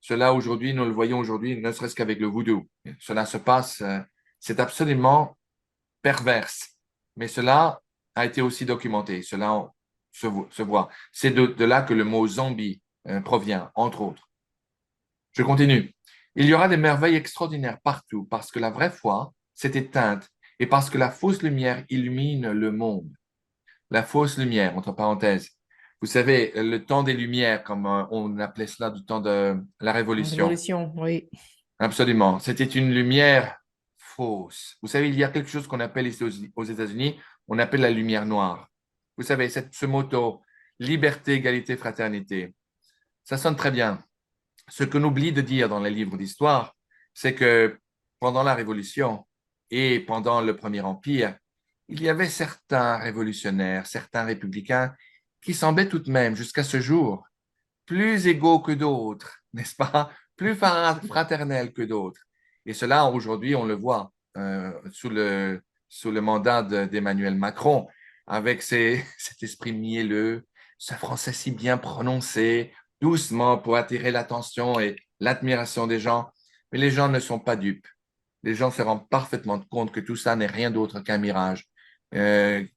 Cela aujourd'hui, nous le voyons aujourd'hui, ne serait-ce qu'avec le voodoo. Cela se passe, c'est absolument perverse, mais cela a été aussi documenté, cela se voit. C'est de là que le mot zombie provient, entre autres. Je continue. Il y aura des merveilles extraordinaires partout parce que la vraie foi s'est éteinte et parce que la fausse lumière illumine le monde. La fausse lumière, entre parenthèses. Vous savez, le temps des Lumières, comme on appelait cela du temps de la La Révolution. révolution, oui. Absolument. C'était une lumière fausse. Vous savez, il y a quelque chose qu'on appelle ici aux États-Unis, on appelle la lumière noire. Vous savez, ce motto, liberté, égalité, fraternité, ça sonne très bien. Ce qu'on oublie de dire dans les livres d'histoire, c'est que pendant la Révolution et pendant le Premier Empire, il y avait certains révolutionnaires, certains républicains qui semblaient tout de même, jusqu'à ce jour, plus égaux que d'autres, n'est-ce pas? Plus fraternels que d'autres. Et cela, aujourd'hui, on le voit sous le mandat d'Emmanuel Macron, avec cet esprit mielleux, ce français si bien prononcé, doucement pour attirer l'attention et l'admiration des gens. Mais les gens ne sont pas dupes. Les gens se rendent parfaitement compte que tout ça n'est rien d'autre qu'un mirage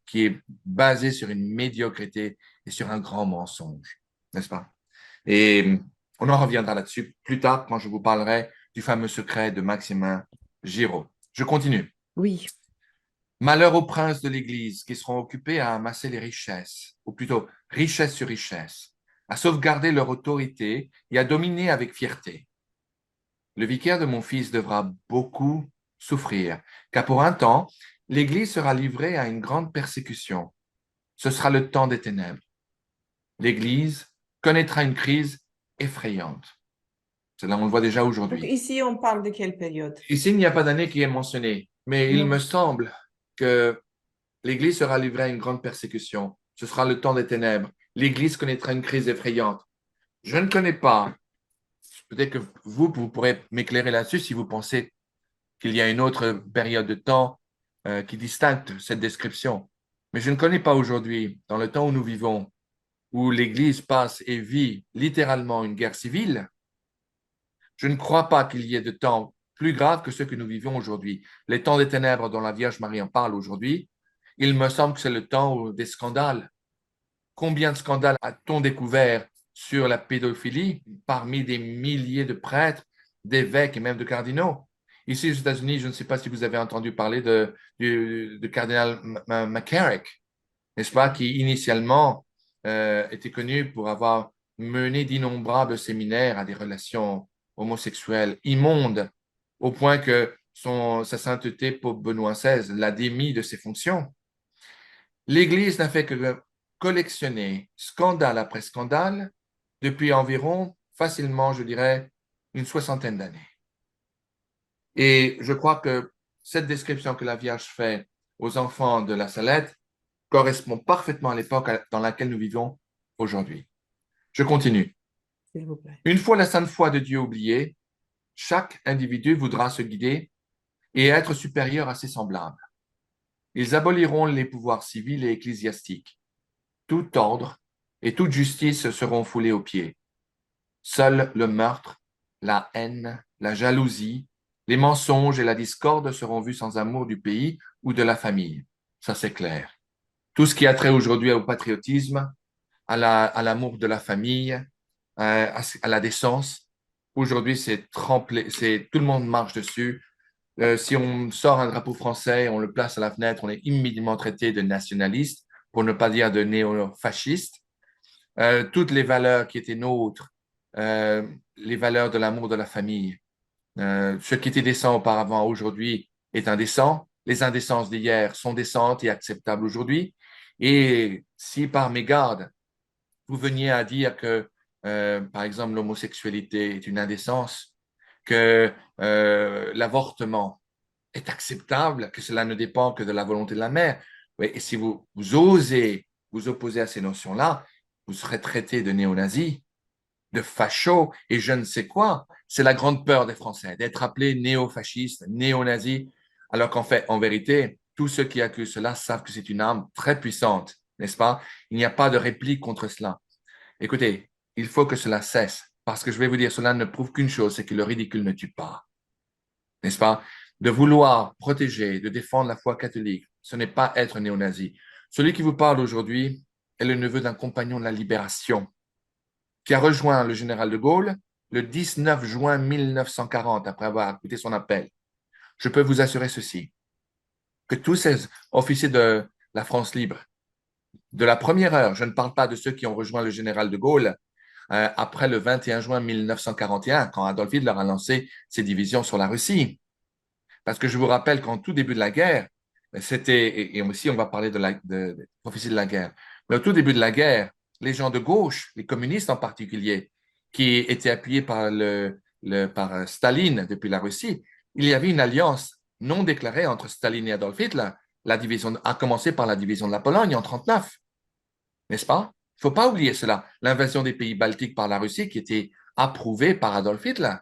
qui est basé sur une médiocrité et sur un grand mensonge, n'est-ce pas? Et on en reviendra là-dessus plus tard quand je vous parlerai du fameux secret de Maximin Giraud. Je continue. Oui. Malheur aux princes de l'Église qui seront occupés à amasser les richesses, ou plutôt richesse sur richesse, à sauvegarder leur autorité et à dominer avec fierté. Le vicaire de mon fils devra beaucoup souffrir, car pour un temps, l'Église sera livrée à une grande persécution. Ce sera le temps des ténèbres. L'Église connaîtra une crise effrayante. Cela, on le voit déjà Donc aujourd'hui. ici, on parle de quelle période? Ici, il n'y a pas d'année qui est mentionnée, mais il me Non. semble que l'Église sera livrée à une grande persécution. Ce sera le temps des ténèbres. L'Église connaîtra une crise effrayante. Je ne connais pas. Peut-être que vous pourrez m'éclairer là-dessus si vous pensez qu'il y a une autre période de temps qui distingue cette description. Mais je ne connais pas aujourd'hui, dans le temps où nous vivons, où l'Église passe et vit littéralement une guerre civile. Je ne crois pas qu'il y ait de temps plus graves que ceux que nous vivons aujourd'hui. Les temps des ténèbres dont la Vierge Marie en parle aujourd'hui, il me semble que c'est le temps des scandales. Combien de scandales a-t-on découvert sur la pédophilie parmi des milliers de prêtres, d'évêques et même de cardinaux? Ici aux États-Unis, je ne sais pas si vous avez entendu parler de cardinal McCarrick, n'est-ce pas, qui initialement était connu pour avoir mené d'innombrables séminaires à des relations homosexuelles immondes, au point que sa sainteté, Pope Benoît XVI, l'a démis de ses fonctions. L'Église n'a fait que collectionner scandale après scandale depuis environ, facilement, je dirais, une soixantaine d'années. Et je crois que cette description que la Vierge fait aux enfants de la Salette correspond parfaitement à l'époque dans laquelle nous vivons aujourd'hui. Je continue. S'il vous plaît. Une fois la sainte foi de Dieu oubliée, chaque individu voudra se guider et être supérieur à ses semblables. Ils aboliront les pouvoirs civils et ecclésiastiques. Tout ordre et toute justice seront foulés aux pieds. Seul le meurtre, la haine, la jalousie, les mensonges et la discorde seront vus sans amour du pays ou de la famille. Ça, c'est clair. Tout ce qui a trait aujourd'hui au patriotisme, à l'amour de la famille, à la décence. Aujourd'hui, c'est trempé, tout le monde marche dessus. Si on sort un drapeau français, on le place à la fenêtre, on est immédiatement traité de nationaliste, pour ne pas dire de néo-fasciste. Toutes les valeurs qui étaient nôtres, les valeurs de l'amour de la famille, ce qui était décent auparavant, aujourd'hui, est indécent. Les indécences d'hier sont décentes et acceptables aujourd'hui. Et si par mégarde, vous veniez à dire que, par exemple, l'homosexualité est une indécence, que l'avortement est acceptable, que cela ne dépend que de la volonté de la mère. Oui, et si vous osez vous opposer à ces notions-là, vous serez traité de néo-nazi, de facho et je ne sais quoi. C'est la grande peur des Français, d'être appelés néo-fascistes, néo-nazis, alors qu'en fait, en vérité, tous ceux qui accusent cela savent que c'est une arme très puissante, n'est-ce pas? Il n'y a pas de réplique contre cela. Écoutez, il faut que cela cesse, parce que je vais vous dire, cela ne prouve qu'une chose, c'est que le ridicule ne tue pas, n'est-ce pas? De vouloir protéger, de défendre la foi catholique, ce n'est pas être néo-nazi. Celui qui vous parle aujourd'hui est le neveu d'un compagnon de la Libération qui a rejoint le général de Gaulle le 19 juin 1940 après avoir écouté son appel. Je peux vous assurer ceci, que tous ces officiers de la France libre, de la première heure, je ne parle pas de ceux qui ont rejoint le général de Gaulle après le 21 juin 1941, quand Adolf Hitler a lancé ses divisions sur la Russie. Parce que je vous rappelle qu'en tout début de la guerre, c'était, et aussi on va parler de l'officier de la guerre, mais au tout début de la guerre, les gens de gauche, les communistes en particulier, qui étaient appuyés par Staline depuis la Russie, il y avait une alliance non déclarée entre Staline et Adolf Hitler, la division, à commencer par la division de la Pologne en 1939, n'est-ce pas? Il ne faut pas oublier cela. L'invasion des pays baltiques par la Russie qui était approuvée par Adolf Hitler.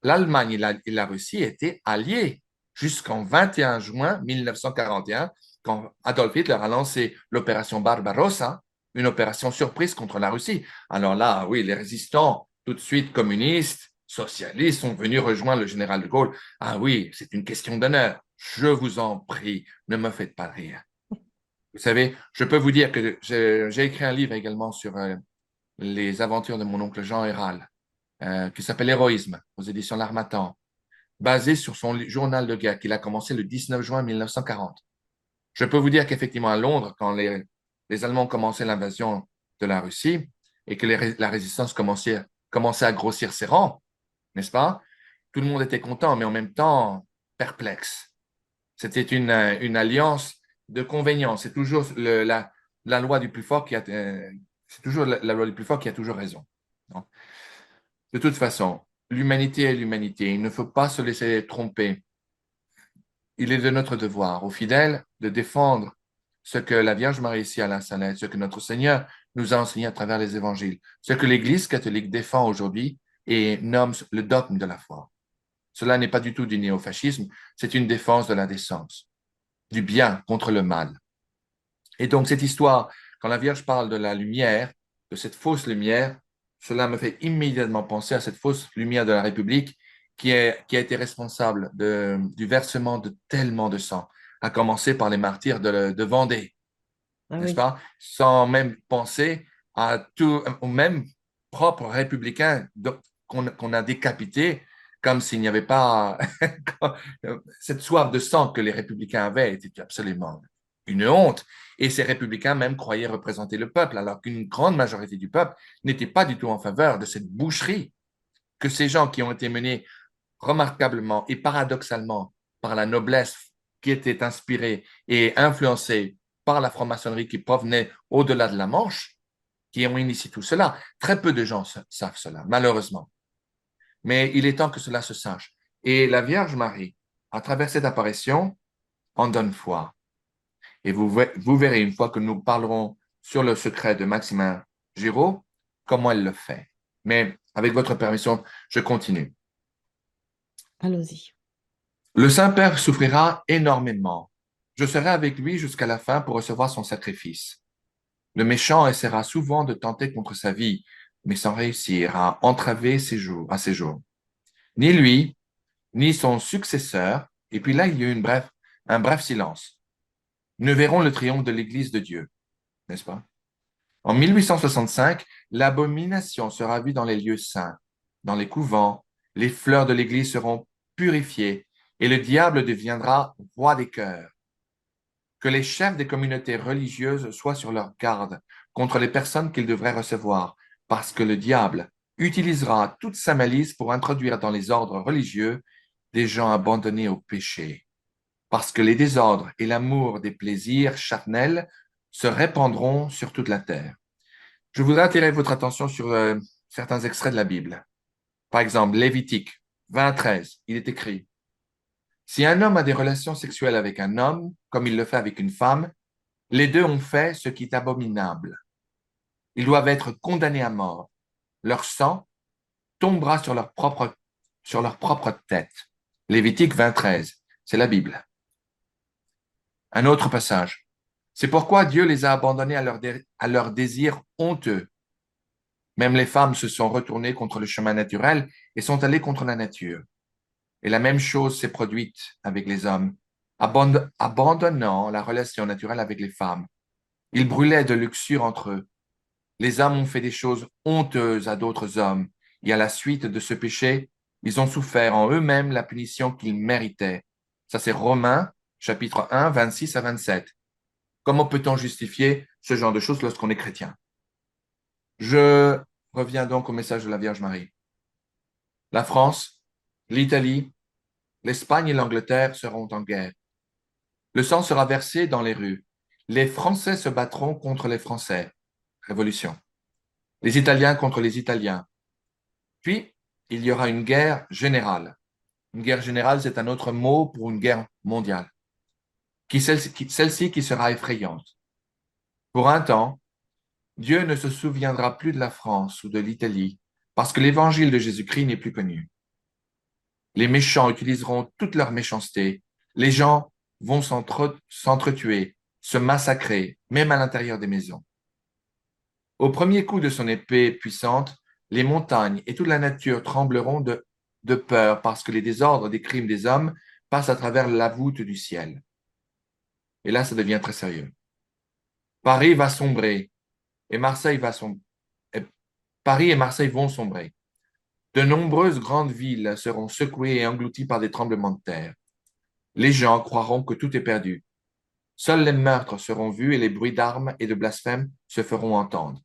L'Allemagne et la Russie étaient alliés jusqu'en 21 juin 1941, quand Adolf Hitler a lancé l'opération Barbarossa, une opération surprise contre la Russie. Alors là, oui, les résistants, tout de suite communistes, socialistes, sont venus rejoindre le général de Gaulle. Ah oui, c'est une question d'honneur. Je vous en prie, ne me faites pas rire. Vous savez, je peux vous dire que j'ai écrit un livre également sur les aventures de mon oncle Jean Héral, qui s'appelle Héroïsme, aux éditions L'Harmattan, basé sur son journal de guerre qu'il a commencé le 19 juin 1940. Je peux vous dire qu'effectivement, à Londres, quand les Allemands ont commencé l'invasion de la Russie et que la résistance commençait à grossir ses rangs, n'est-ce pas? Tout le monde était content, mais en même temps perplexe. C'était une alliance de convénience. C'est toujours la loi du plus fort c'est toujours la loi du plus fort qui a toujours raison. Non? De toute façon, l'humanité est l'humanité. Il ne faut pas se laisser tromper. Il est de notre devoir, aux fidèles, de défendre ce que la Vierge Marie ici à la Salette, ce que notre Seigneur nous a enseigné à travers les évangiles, ce que l'Église catholique défend aujourd'hui et nomme le dogme de la foi. Cela n'est pas du tout du néofascisme, c'est une défense de la décence, du bien contre le mal. Et donc, cette histoire, quand la Vierge parle de la lumière, de cette fausse lumière, cela me fait immédiatement penser à cette fausse lumière de la République qui a été responsable du versement de tellement de sang, à commencer par les martyrs de Vendée, Ah n'est-ce oui. pas? Sans même penser aux mêmes propres républicains qu'on a décapités, comme s'il n'y avait pas cette soif de sang que les républicains avaient était absolument une honte. Et ces républicains même croyaient représenter le peuple, alors qu'une grande majorité du peuple n'était pas du tout en faveur de cette boucherie que ces gens qui ont été menés remarquablement et paradoxalement par la noblesse qui était inspirée et influencée par la franc-maçonnerie qui provenait au-delà de la Manche, qui ont initié tout cela. Très peu de gens savent cela, malheureusement. Mais il est temps que cela se sache. Et la Vierge Marie, à travers cette apparition, en donne foi. Et vous verrez, une fois que nous parlerons sur le secret de Maximin Giraud, comment elle le fait. Mais avec votre permission, je continue. Allons-y. Le Saint-Père souffrira énormément. Je serai avec lui jusqu'à la fin pour recevoir son sacrifice. Le méchant essaiera souvent de tenter contre sa vie, mais sans réussir à entraver à ses jours. Ni lui, ni son successeur, et puis là, il y a eu un bref silence, ne verront le triomphe de l'Église de Dieu, n'est-ce pas? En 1865, l'abomination sera vue dans les lieux saints, dans les couvents, les fleurs de l'Église seront purifiées et le diable deviendra roi des cœurs. Que les chefs des communautés religieuses soient sur leur garde contre les personnes qu'ils devraient recevoir, parce que le diable utilisera toute sa malice pour introduire dans les ordres religieux des gens abandonnés au péché. parce que les désordres et l'amour des plaisirs charnels se répandront sur toute la terre. Je voudrais attirer votre attention sur certains extraits de la Bible. Par exemple, Lévitique 20:13, il est écrit, si un homme a des relations sexuelles avec un homme, comme il le fait avec une femme, les deux ont fait ce qui est abominable. Ils doivent être condamnés à mort. Leur sang tombera sur leur propre tête. Lévitique 20:13, c'est la Bible. Un autre passage. C'est pourquoi Dieu les a abandonnés à leur désir honteux. Même les femmes se sont retournées contre le chemin naturel et sont allées contre la nature. Et la même chose s'est produite avec les hommes, abandonnant la relation naturelle avec les femmes. Ils brûlaient de luxure entre eux. Les hommes ont fait des choses honteuses à d'autres hommes, et à la suite de ce péché, ils ont souffert en eux-mêmes la punition qu'ils méritaient. Ça, c'est Romains, chapitre 1, 26 à 27. Comment peut-on justifier ce genre de choses lorsqu'on est chrétien? Je reviens donc au message de la Vierge Marie. La France, l'Italie, l'Espagne et l'Angleterre seront en guerre. Le sang sera versé dans les rues. Les Français se battront contre les Français. Révolution. Les Italiens contre les Italiens. Puis, il y aura une guerre générale. Une guerre générale, c'est un autre mot pour une guerre mondiale. Celle-ci qui sera effrayante. Pour un temps, Dieu ne se souviendra plus de la France ou de l'Italie parce que l'évangile de Jésus-Christ n'est plus connu. Les méchants utiliseront toute leur méchanceté. Les gens vont s'entretuer, se massacrer, même à l'intérieur des maisons. Au premier coup de son épée puissante, les montagnes et toute la nature trembleront de peur parce que les désordres des crimes des hommes passent à travers la voûte du ciel. Et là, ça devient très sérieux. Paris va sombrer et Paris et Marseille vont sombrer. De nombreuses grandes villes seront secouées et englouties par des tremblements de terre. Les gens croiront que tout est perdu. Seuls les meurtres seront vus et les bruits d'armes et de blasphèmes se feront entendre.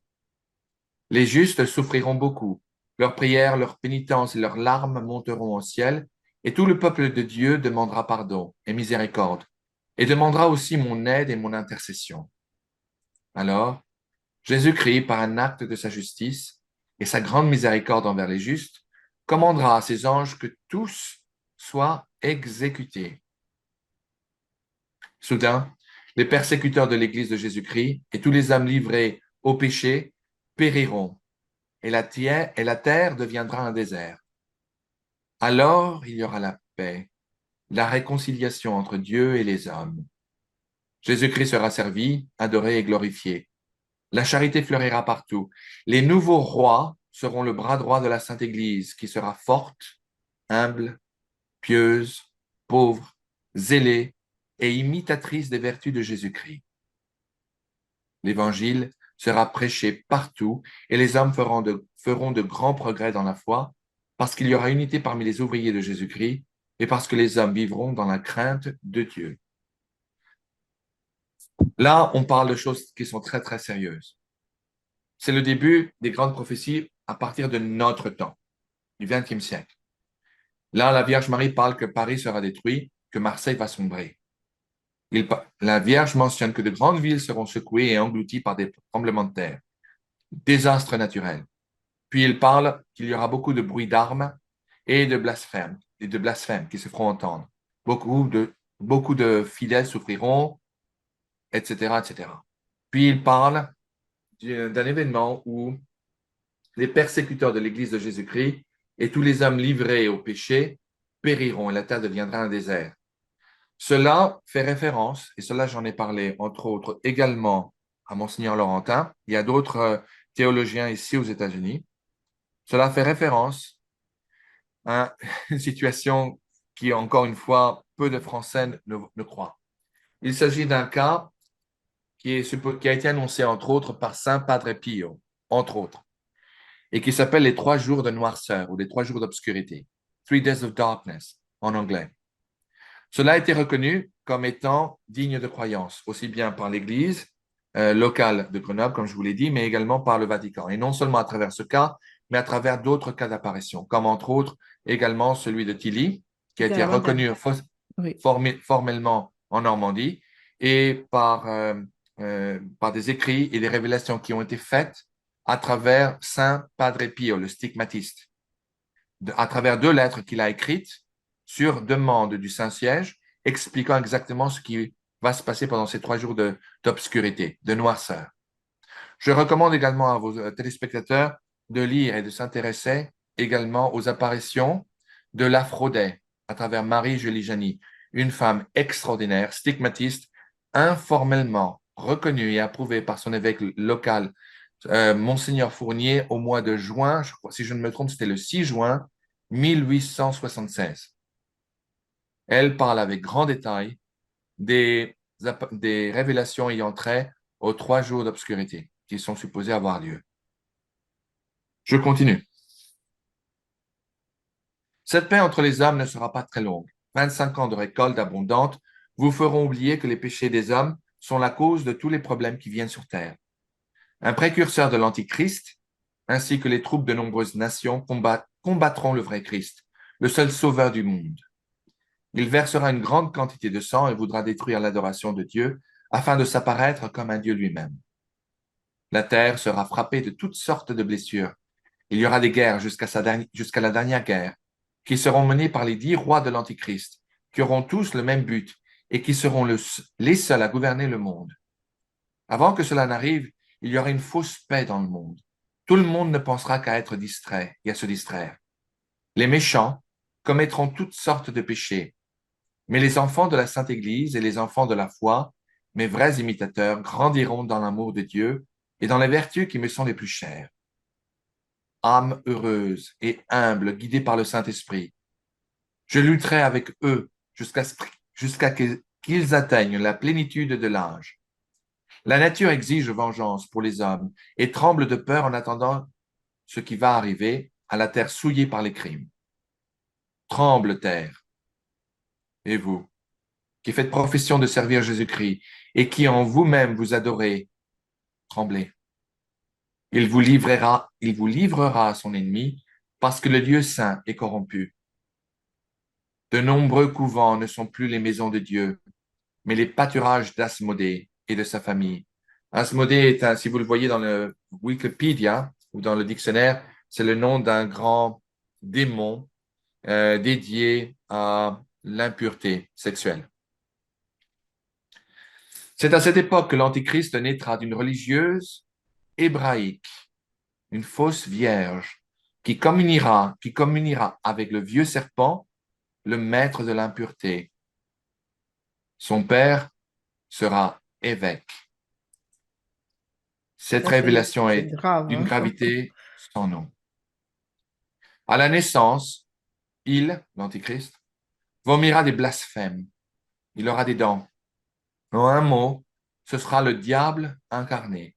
Les justes souffriront beaucoup. Leurs prières, leurs pénitences et leurs larmes monteront au ciel, et tout le peuple de Dieu demandera pardon et miséricorde, et demandera aussi mon aide et mon intercession. Alors, Jésus-Christ, par un acte de sa justice et sa grande miséricorde envers les justes, commandera à ses anges que tous soient exécutés. Soudain, les persécuteurs de l'Église de Jésus-Christ et tous les hommes livrés au péché périront, et la terre deviendra un désert. Alors il y aura la paix, la réconciliation entre Dieu et les hommes. Jésus-Christ sera servi, adoré et glorifié. La charité fleurira partout. Les nouveaux rois seront le bras droit de la Sainte Église, qui sera forte, humble, pieuse, pauvre, zélée et imitatrice des vertus de Jésus-Christ. L'Évangile sera prêché partout et les hommes feront de grands progrès dans la foi parce qu'il y aura unité parmi les ouvriers de Jésus-Christ et parce que les hommes vivront dans la crainte de Dieu. Là, on parle de choses qui sont très, très sérieuses. C'est le début des grandes prophéties à partir de notre temps, du XXe siècle. Là, la Vierge Marie parle que Paris sera détruit, que Marseille va sombrer. La Vierge mentionne que de grandes villes seront secouées et englouties par des tremblements de terre, désastres naturels. Puis il parle qu'il y aura beaucoup de bruit d'armes et de blasphèmes qui se feront entendre. Beaucoup de fidèles souffriront, etc., etc. Puis il parle d'un événement où les persécuteurs de l'Église de Jésus-Christ et tous les hommes livrés au péché périront et la terre deviendra un désert. Cela fait référence, et cela j'en ai parlé entre autres également à Monseigneur Laurentin, il y a d'autres théologiens ici aux États-Unis, cela fait référence à une situation qui, encore une fois, peu de Français ne croient. Il s'agit d'un cas qui a été annoncé entre autres par Saint Padre Pio, entre autres, et qui s'appelle les 3 jours de noirceur ou les 3 jours d'obscurité, 3 Days of Darkness en anglais. Cela a été reconnu comme étant digne de croyance, aussi bien par l'Église locale de Grenoble, comme je vous l'ai dit, mais également par le Vatican. Et non seulement à travers ce cas, mais à travers d'autres cas d'apparition, comme entre autres également celui de Tilly, qui a été reconnu Oui. formellement en Normandie et par des écrits et des révélations qui ont été faites à travers Saint Padre Pio, le stigmatiste, à travers 2 lettres qu'il a écrites sur demande du Saint-Siège, expliquant exactement ce qui va se passer pendant ces 3 jours d'obscurité, de noirceur. Je recommande également à vos téléspectateurs de lire et de s'intéresser également aux apparitions de l'Aphrodite à travers Marie-Julie Janis, une femme extraordinaire, stigmatiste, informellement reconnue et approuvée par son évêque local, Monseigneur Fournier, au mois de juin, je crois, si je ne me trompe, c'était le 6 juin 1876. Elle parle avec grand détail des révélations ayant trait aux 3 jours d'obscurité qui sont supposés avoir lieu. Je continue. Cette paix entre les hommes ne sera pas très longue. 25 ans de récolte abondante vous feront oublier que les péchés des hommes sont la cause de tous les problèmes qui viennent sur terre. Un précurseur de l'Antichrist, ainsi que les troupes de nombreuses nations combattront le vrai Christ, le seul sauveur du monde. Il versera une grande quantité de sang et voudra détruire l'adoration de Dieu afin de s'apparaître comme un Dieu lui-même. La terre sera frappée de toutes sortes de blessures. Il y aura des guerres jusqu'à la dernière guerre, qui seront menées par les 10 rois de l'Antichrist, qui auront tous le même but et qui seront les seuls à gouverner le monde. Avant que cela n'arrive, il y aura une fausse paix dans le monde. Tout le monde ne pensera qu'à être distrait et à se distraire. Les méchants commettront toutes sortes de péchés, mais les enfants de la Sainte Église et les enfants de la foi, mes vrais imitateurs, grandiront dans l'amour de Dieu et dans les vertus qui me sont les plus chères. Âme heureuse et humble, guidée par le Saint-Esprit, je lutterai avec eux jusqu'à qu'ils atteignent la plénitude de l'âge. La nature exige vengeance pour les hommes et tremble de peur en attendant ce qui va arriver à la terre souillée par les crimes. Tremble, terre. Et vous, qui faites profession de servir Jésus-Christ et qui en vous-même vous adorez, tremblez. Il vous livrera à son ennemi parce que le lieu saint est corrompu. De nombreux couvents ne sont plus les maisons de Dieu, mais les pâturages d'Asmodée et de sa famille. Asmodée est si vous le voyez dans le Wikipédia ou dans le dictionnaire, c'est le nom d'un grand démon dédié à l'impureté sexuelle. C'est à cette époque que l'Antichrist naîtra d'une religieuse hébraïque, une fausse vierge, qui communiera avec le vieux serpent, le maître de l'impureté. Son père sera évêque. Cette Ça, révélation c'est est grave, d'une hein. gravité sans nom. À la naissance, l'Antichrist, vomira des blasphèmes. Il aura des dents. En un mot, ce sera le diable incarné.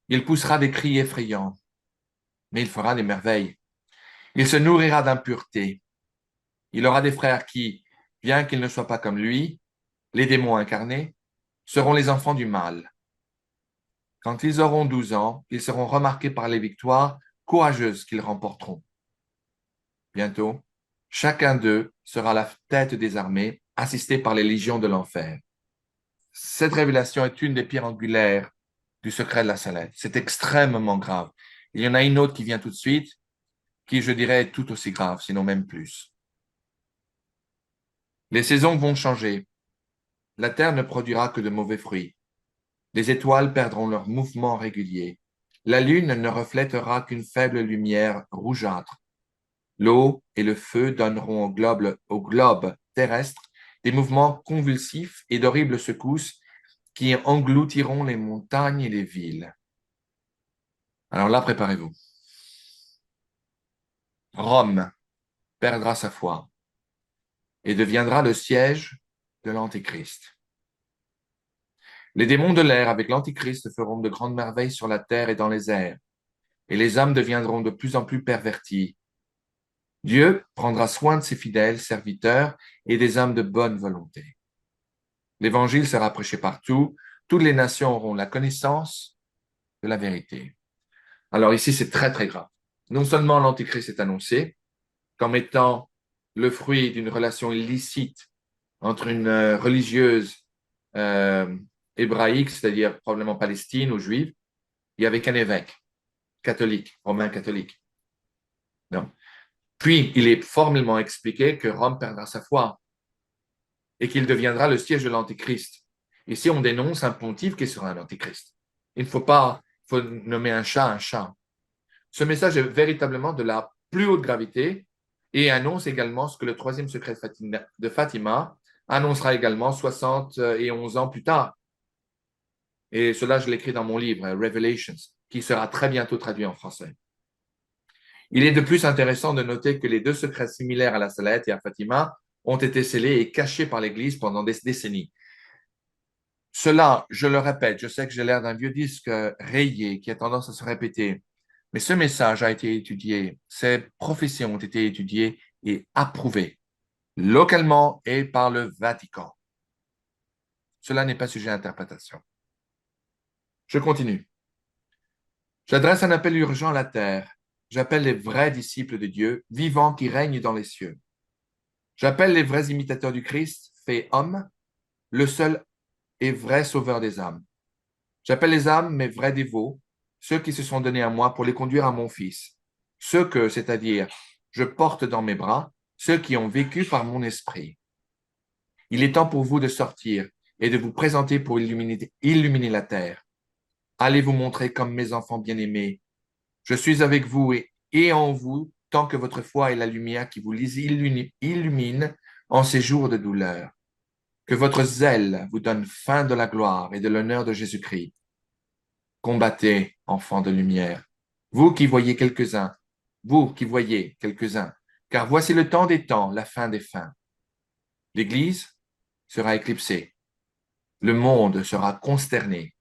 Il poussera des cris effrayants, mais il fera des merveilles. Il se nourrira d'impureté. Il aura des frères qui, bien qu'ils ne soient pas comme lui, les démons incarnés, seront les enfants du mal. Quand ils auront 12 ans, ils seront remarqués par les victoires courageuses qu'ils remporteront. Bientôt, chacun d'eux sera la tête des armées, assisté par les légions de l'enfer. Cette révélation est une des pierres angulaires du secret de la Salette. C'est extrêmement grave. Il y en a une autre qui vient tout de suite, qui, je dirais, est tout aussi grave, sinon même plus. Les saisons vont changer. La terre ne produira que de mauvais fruits. Les étoiles perdront leur mouvement régulier. La lune ne reflètera qu'une faible lumière rougeâtre. L'eau et le feu donneront au globe terrestre des mouvements convulsifs et d'horribles secousses qui engloutiront les montagnes et les villes. Alors là, préparez-vous. Rome perdra sa foi et deviendra le siège de l'Antéchrist. Les démons de l'air avec l'Antichrist feront de grandes merveilles sur la terre et dans les airs, et les hommes deviendront de plus en plus pervertis. Dieu prendra soin de ses fidèles serviteurs et des hommes de bonne volonté. L'Évangile sera prêché partout, toutes les nations auront la connaissance de la vérité. Alors ici, c'est très, très grave. Non seulement l'Antichrist est annoncé comme étant le fruit d'une relation illicite entre une religieuse hébraïque, c'est-à-dire probablement palestine ou juive, il n'y avait qu'un évêque catholique, romain catholique. Non. Puis, il est formellement expliqué que Rome perdra sa foi et qu'il deviendra le siège de l'Antéchrist. Ici, on dénonce un pontife qui sera un Antéchrist. Il ne faut pas, il faut nommer un chat un chat. Ce message est véritablement de la plus haute gravité et annonce également ce que le troisième secret de Fatima annoncera également 71 ans plus tard. Et cela, je l'écris dans mon livre, Revelations, qui sera très bientôt traduit en français. Il est de plus intéressant de noter que les deux secrets similaires à la Salette et à Fatima ont été scellés et cachés par l'Église pendant des décennies. Cela, je le répète, je sais que j'ai l'air d'un vieux disque rayé qui a tendance à se répéter, mais ce message a été étudié, ces prophéties ont été étudiées et approuvées localement et par le Vatican. Cela n'est pas sujet à interprétation. Je continue. J'adresse un appel urgent à la terre. J'appelle les vrais disciples de Dieu, vivants qui règnent dans les cieux. J'appelle les vrais imitateurs du Christ, fait homme, le seul et vrai sauveur des âmes. J'appelle les âmes mes vrais dévots, ceux qui se sont donnés à moi pour les conduire à mon Fils, ceux que, c'est-à-dire, je porte dans mes bras, ceux qui ont vécu par mon esprit. Il est temps pour vous de sortir et de vous présenter pour illuminer la terre. Allez vous montrer comme mes enfants bien-aimés. Je suis avec vous et en vous tant que votre foi est la lumière qui vous illumine en ces jours de douleur. Que votre zèle vous donne fin de la gloire et de l'honneur de Jésus-Christ. Combattez, enfants de lumière, vous qui voyez quelques-uns, car voici le temps des temps, la fin des fins. L'Église sera éclipsée, le monde sera consterné.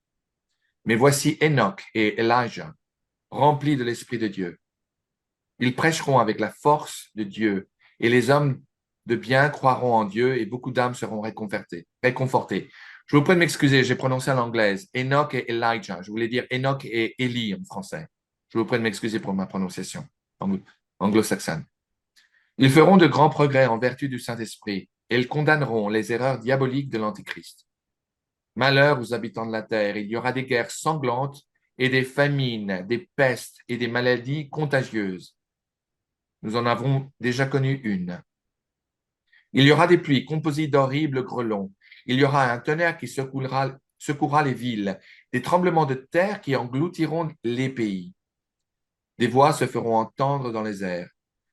Mais voici Enoch et Elijah, remplis de l'Esprit de Dieu. Ils prêcheront avec la force de Dieu et les hommes de bien croiront en Dieu et beaucoup d'âmes seront réconfortées. Je vous prie de m'excuser, j'ai prononcé à l'anglaise Enoch et Elijah. Je voulais dire Enoch et Élie en français. Je vous prie de m'excuser pour ma prononciation anglo-saxonne. Ils feront de grands progrès en vertu du Saint-Esprit et ils condamneront les erreurs diaboliques de l'Antichrist. Malheur aux habitants de la terre, il y aura des guerres sanglantes et des famines, des pestes et des maladies contagieuses. Nous en avons déjà connu une. Il y aura des pluies composées d'horribles grêlons. Il y aura un tonnerre qui secouera les villes, des tremblements de terre qui engloutiront les pays. Des voix se feront entendre dans les airs.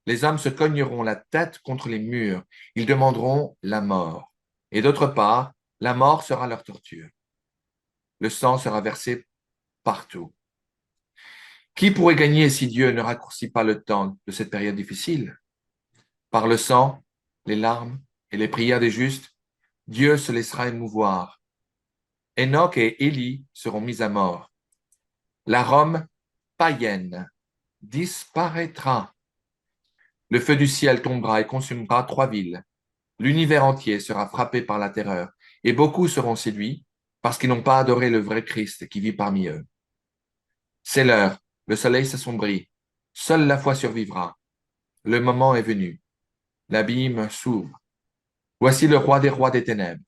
Les hommes se cogneront la tête contre les murs. Ils demanderont la mort. Et d'autre part, la mort sera leur torture. Le sang sera versé partout. Qui pourrait gagner si Dieu ne raccourcit pas le temps de cette période difficile? Par le sang, les larmes et les prières des justes, Dieu se laissera émouvoir. Enoch et Élie seront mis à mort. La Rome païenne disparaîtra. Le feu du ciel tombera et consumera 3 villes. L'univers entier sera frappé par la terreur et beaucoup seront séduits parce qu'ils n'ont pas adoré le vrai Christ qui vit parmi eux. C'est l'heure, le soleil s'assombrit, seule la foi survivra. Le moment est venu. L'abîme s'ouvre. Voici le roi des rois des ténèbres.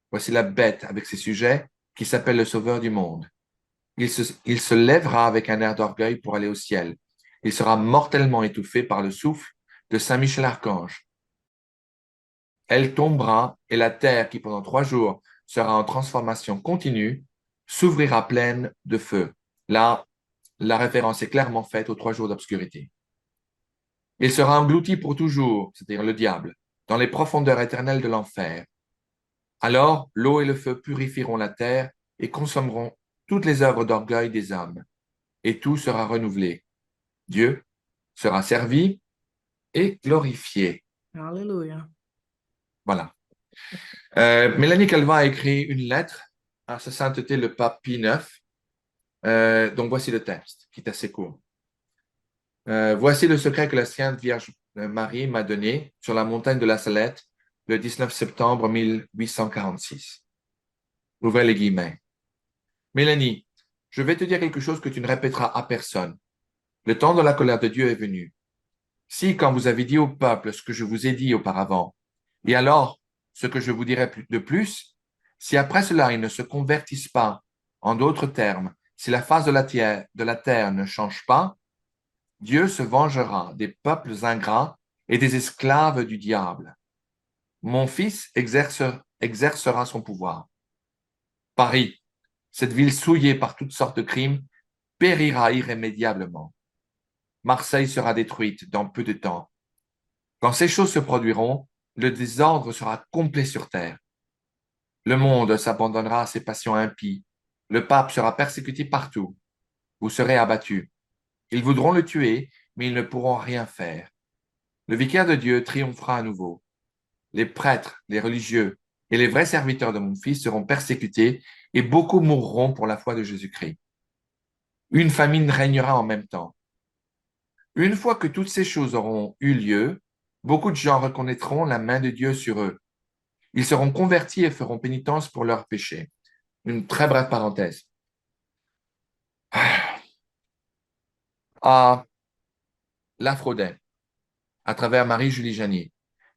Voici la bête avec ses sujets qui s'appelle le sauveur du monde. Il se lèvera avec un air d'orgueil pour aller au ciel. Il sera mortellement étouffé par le souffle de Saint Michel Archange. Elle tombera et la terre qui pendant 3 jours sera en transformation continue s'ouvrira pleine de feu. Là, la référence est clairement faite aux 3 jours d'obscurité. Il sera englouti pour toujours, c'est-à-dire le diable, dans les profondeurs éternelles de l'enfer. Alors, l'eau et le feu purifieront la terre et consommeront toutes les œuvres d'orgueil des hommes, et tout sera renouvelé. Dieu sera servi et glorifié. Alléluia. Voilà. Mélanie Calvin a écrit une lettre à sa sainteté le pape Pie IX. Donc voici le texte, qui est assez court. Voici le secret que la Sainte Vierge Marie m'a donné sur la montagne de la Salette le 19 septembre 1846. Ouvrez les guillemets. Mélanie, je vais te dire quelque chose que tu ne répéteras à personne. Le temps de la colère de Dieu est venu. Si, quand vous avez dit au peuple ce que je vous ai dit auparavant, et alors ce que je vous dirai de plus, si après cela ils ne se convertissent pas, en d'autres termes, si la face de la terre ne change pas, Dieu se vengera des peuples ingrats et des esclaves du diable. Mon fils exercera son pouvoir. Paris, cette ville souillée par toutes sortes de crimes, périra irrémédiablement. Marseille sera détruite dans peu de temps. Quand ces choses se produiront, le désordre sera complet sur terre. Le monde s'abandonnera à ses passions impies. Le pape sera persécuté partout. Vous serez abattus. Ils voudront le tuer, mais ils ne pourront rien faire. Le vicaire de Dieu triomphera à nouveau. Les prêtres, les religieux et les vrais serviteurs de mon Fils seront persécutés et beaucoup mourront pour la foi de Jésus-Christ. Une famine régnera en même temps. Une fois que toutes ces choses auront eu lieu, beaucoup de gens reconnaîtront la main de Dieu sur eux. Ils seront convertis et feront pénitence pour leurs péchés. Une très brève parenthèse. À l'Aphrodite, à travers Marie-Julie Janier,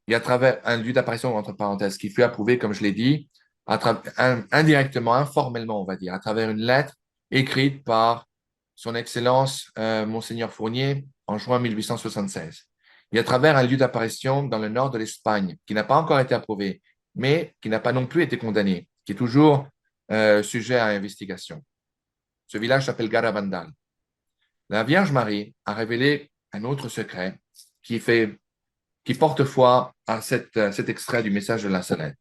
et à travers un lieu d'apparition, entre parenthèses, qui fut approuvé, comme je l'ai dit, indirectement, informellement, on va dire, à travers une lettre écrite par son Excellence Monseigneur Fournier en juin 1876. Et à travers un lieu d'apparition dans le nord de l'Espagne, qui n'a pas encore été approuvé, mais qui n'a pas non plus été condamné, qui est toujours sujet à investigation. Ce village s'appelle Garabandal. La Vierge Marie a révélé un autre secret qui porte foi à cet extrait du message de la Salette.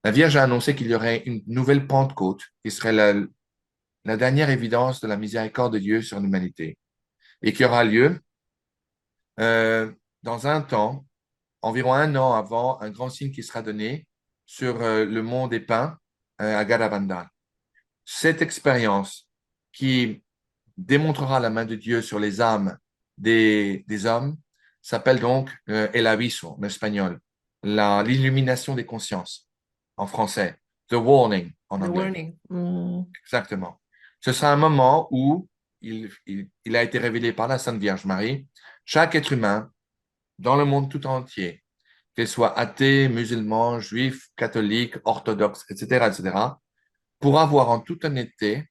La Vierge a annoncé qu'il y aurait une nouvelle Pentecôte qui serait la dernière évidence de la miséricorde de Dieu sur l'humanité et qui aura lieu euh, dans un temps, environ un an avant un grand signe qui sera donné sur le mont des Pins à Garabandal. Cette expérience qui démontrera la main de Dieu sur les âmes des hommes s'appelle donc El Aviso en espagnol, l'illumination des consciences en français, The Warning en The anglais. warning. Mm. Exactement. Ce sera un moment où il a été révélé par la Sainte Vierge Marie, chaque être humain dans le monde tout entier, qu'il soit athée, musulman, juif, catholique, orthodoxe, etc., etc., pourra voir en toute honnêteté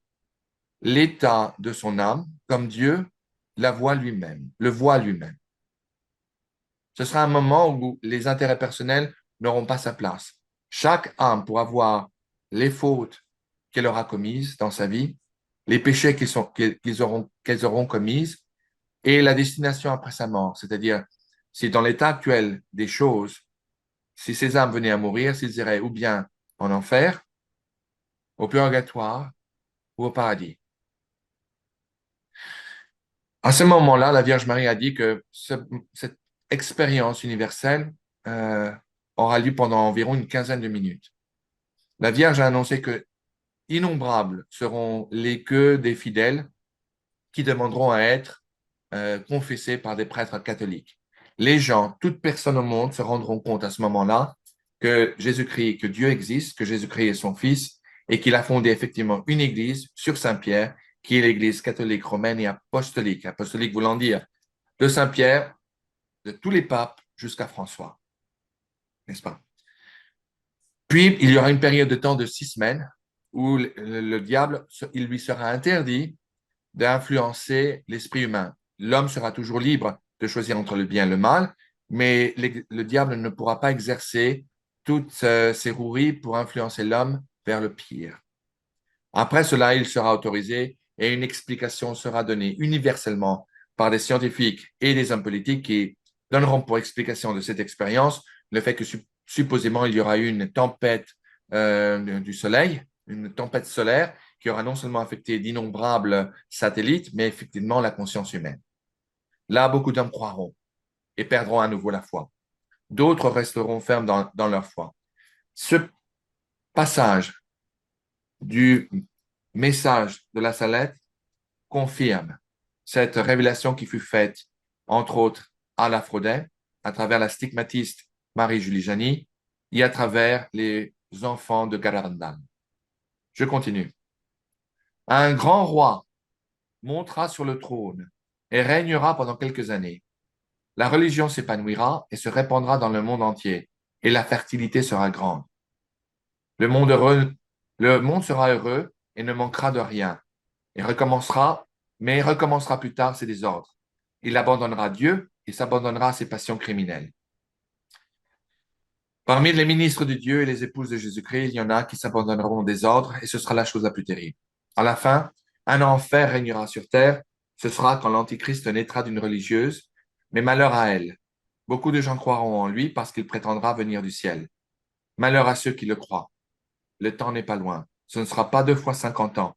l'état de son âme comme Dieu la voit lui-même, le voit lui-même. Ce sera un moment où les intérêts personnels n'auront pas sa place. Chaque âme pourra voir les fautes qu'elle aura commises dans sa vie, les péchés qu'elles auront commises et la destination après sa mort. C'est-à-dire, si dans l'état actuel des choses, si ces âmes venaient à mourir, s'ils iraient ou bien en enfer, au purgatoire ou au paradis. À ce moment-là, la Vierge Marie a dit que cette expérience universelle euh, aura lieu pendant environ une quinzaine de minutes. La Vierge a annoncé que innombrables seront les queues des fidèles qui demanderont à être confessés par des prêtres catholiques. Les gens, toute personne au monde se rendront compte à ce moment-là que Jésus-Christ, que Dieu existe, que Jésus-Christ est son Fils et qu'il a fondé effectivement une église sur Saint-Pierre, qui est l'église catholique romaine et apostolique. Apostolique voulant dire de Saint-Pierre, de tous les papes jusqu'à François, n'est-ce pas? Puis, il y aura une période de temps de 6 semaines où le diable, il lui sera interdit d'influencer l'esprit humain. L'homme sera toujours libre de choisir entre le bien et le mal, mais le diable ne pourra pas exercer toutes ses roueries pour influencer l'homme vers le pire. Après cela, il sera autorisé et une explication sera donnée universellement par des scientifiques et des hommes politiques qui donneront pour explication de cette expérience le fait que supposément il y aura eu une tempête du Soleil, une tempête solaire qui aura non seulement affecté d'innombrables satellites, mais effectivement la conscience humaine. Là, beaucoup d'hommes croiront et perdront à nouveau la foi. D'autres resteront fermes dans leur foi. Ce passage du message de la Salette confirme cette révélation qui fut faite, entre autres, à l'Aphrodite, à travers la stigmatiste Marie-Julie Jani et à travers les enfants de Garabandal. Je continue. Un grand roi montera sur le trône et régnera pendant quelques années. La religion s'épanouira et se répandra dans le monde entier, et la fertilité sera grande. Le monde heureux, le monde sera heureux et ne manquera de rien, et recommencera, mais recommencera plus tard ses désordres. Il abandonnera Dieu et s'abandonnera à ses passions criminelles. Parmi les ministres de Dieu et les épouses de Jésus-Christ, il y en a qui s'abandonneront au désordre et ce sera la chose la plus terrible. À la fin, un enfer régnera sur terre. Ce sera quand l'Antichrist naîtra d'une religieuse, mais malheur à elle. Beaucoup de gens croiront en lui parce qu'il prétendra venir du ciel. Malheur à ceux qui le croient. Le temps n'est pas loin. Ce ne sera pas 2 fois 50 ans.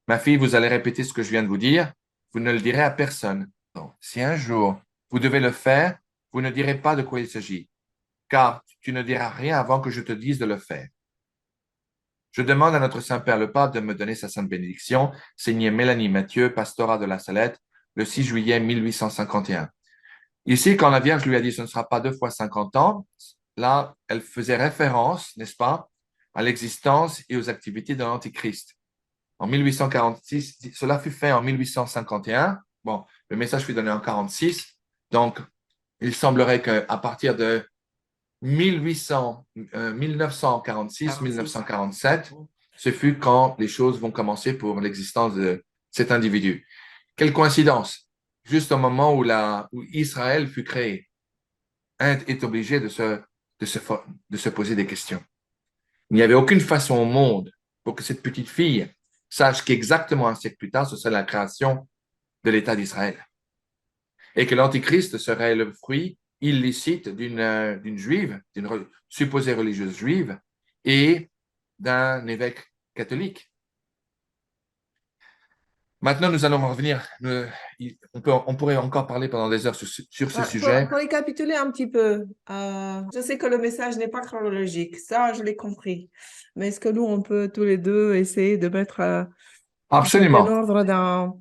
Ma fille, vous allez répéter ce que je viens de vous dire. Vous ne le direz à personne. Donc, si un jour vous devez le faire, vous ne direz pas de quoi il s'agit, car tu ne diras rien avant que je te dise de le faire. Je demande à notre Saint-Père le Pape de me donner sa sainte bénédiction, signée Mélanie Mathieu, pastorat de la Salette, le 6 juillet 1851. Ici, quand la Vierge lui a dit ce ne sera pas 2 fois 50 ans, là, elle faisait référence, n'est-ce pas, à l'existence et aux activités de l'Antichrist. En 1846, cela fut fait en 1851. Bon, le message fut donné en 46. Donc, il semblerait qu'à partir de 1946-1947, ce fut quand les choses vont commencer pour l'existence de cet individu. Quelle coïncidence! Juste au moment où Israël fut créé, Inde est obligé de se poser des questions. Il n'y avait aucune façon au monde pour que cette petite fille sache qu'exactement un siècle plus tard, ce serait la création de l'État d'Israël. Et que l'Antichrist serait le fruit illicite d'une juive, supposée religieuse juive, et d'un évêque catholique. Maintenant, nous allons revenir. On pourrait encore parler pendant des heures sur ce sujet. Pour récapituler un petit peu, je sais que le message n'est pas chronologique, ça je l'ai compris. Mais est-ce que nous, on peut tous les deux essayer de mettre un peu de Absolument. l'ordre dans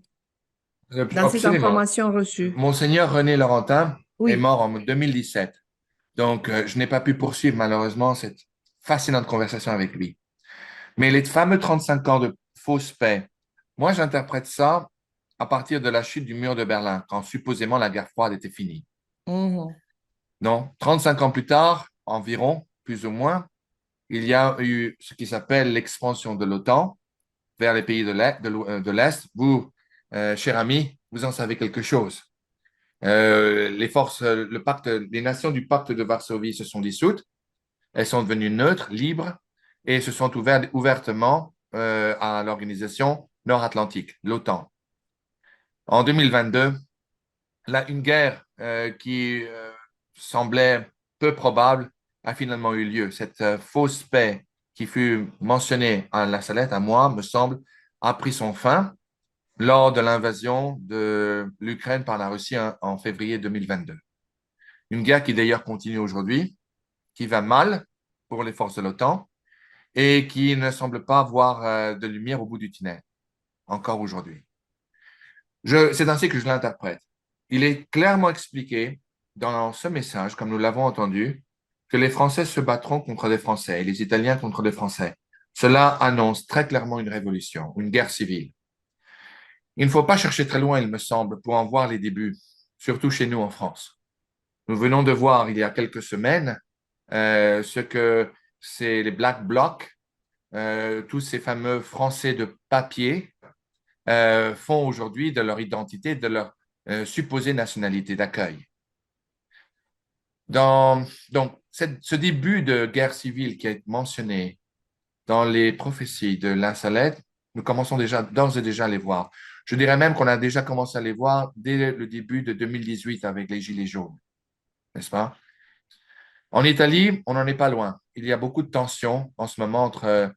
ces Absolument. informations reçues? Monseigneur René Laurentin est Oui. mort en 2017. Donc, je n'ai pas pu poursuivre malheureusement cette fascinante conversation avec lui. Mais les fameux 35 ans de fausse paix, moi j'interprète ça à partir de la chute du mur de Berlin, quand supposément la guerre froide était finie. Mhm. Donc, 35 ans plus tard, environ, plus ou moins, il y a eu ce qui s'appelle l'expansion de l'OTAN vers les pays de l'Est. Vous, cher ami, vous en savez quelque chose. Les nations du pacte de Varsovie se sont dissoutes. Elles sont devenues neutres, libres, et se sont ouvertes ouvertement à l'organisation nord-atlantique, l'OTAN. En 2022, là, une guerre qui semblait peu probable a finalement eu lieu. Cette fausse paix qui fut mentionnée à la Salette, à moi, me semble, a pris son fin lors de l'invasion de l'Ukraine par la Russie en février 2022. Une guerre qui d'ailleurs continue aujourd'hui, qui va mal pour les forces de l'OTAN et qui ne semble pas voir de lumière au bout du tunnel, encore aujourd'hui. C'est ainsi que je l'interprète. Il est clairement expliqué dans ce message, comme nous l'avons entendu, que les Français se battront contre les Français et les Italiens contre les Français. Cela annonce très clairement une révolution, une guerre civile. Il ne faut pas chercher très loin, il me semble, pour en voir les débuts, surtout chez nous en France. Nous venons de voir il y a quelques semaines ce que c'est les Black Blocs, tous ces fameux Français de papier font aujourd'hui de leur identité, de leur supposée nationalité d'accueil. Donc, ce début de guerre civile qui est mentionné dans les prophéties de la Salette, nous commençons déjà, d'ores et déjà à les voir. Je dirais même qu'on a déjà commencé à les voir dès le début de 2018 avec les Gilets jaunes, n'est-ce pas? En Italie, on n'en est pas loin. Il y a beaucoup de tensions en ce moment entre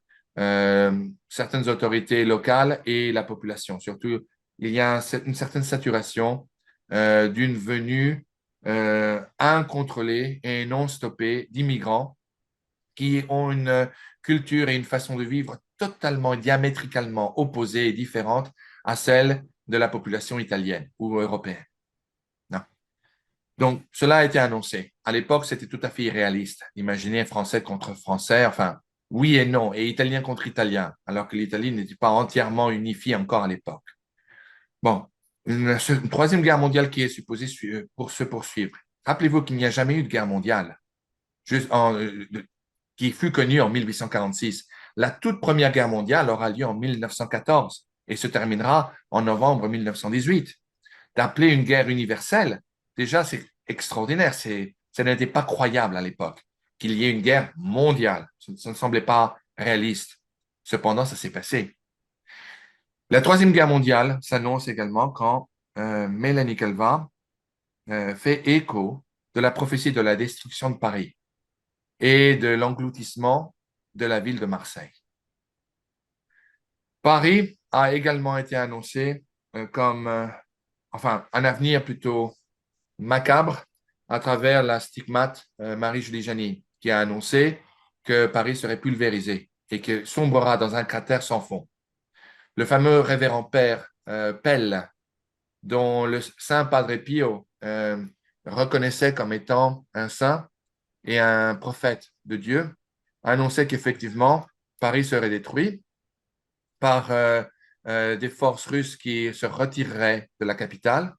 certaines autorités locales et la population. Surtout, il y a une certaine saturation d'une venue incontrôlée et non stoppée d'immigrants qui ont une culture et une façon de vivre totalement, diamétralement opposées et différentes à celle de la population italienne ou européenne. Non. Donc, cela a été annoncé. À l'époque, c'était tout à fait irréaliste. Imaginez Français contre Français, enfin, oui et non, et Italien contre Italien, alors que l'Italie n'était pas entièrement unifiée encore à l'époque. Bon, une troisième guerre mondiale qui est supposée pour se poursuivre. Rappelez-vous qu'il n'y a jamais eu de guerre mondiale qui fut connue en 1846. La toute première guerre mondiale aura lieu en 1914 et se terminera en novembre 1918. D'appeler une guerre universelle, déjà, c'est extraordinaire. Ça n'était pas croyable à l'époque qu'il y ait une guerre mondiale. Ça ne semblait pas réaliste. Cependant, ça s'est passé. La Troisième Guerre mondiale s'annonce également quand Mélanie Calva fait écho de la prophétie de la destruction de Paris et de l'engloutissement de la ville de Marseille. Paris a également été annoncé comme un avenir plutôt macabre à travers la stigmate Marie-Julie Janin, qui a annoncé que Paris serait pulvérisé et que sombrera dans un cratère sans fond. Le fameux révérend père Pell, dont le saint Padre Pio reconnaissait comme étant un saint et un prophète de Dieu, annonçait qu'effectivement, Paris serait détruit par des forces russes qui se retireraient de la capitale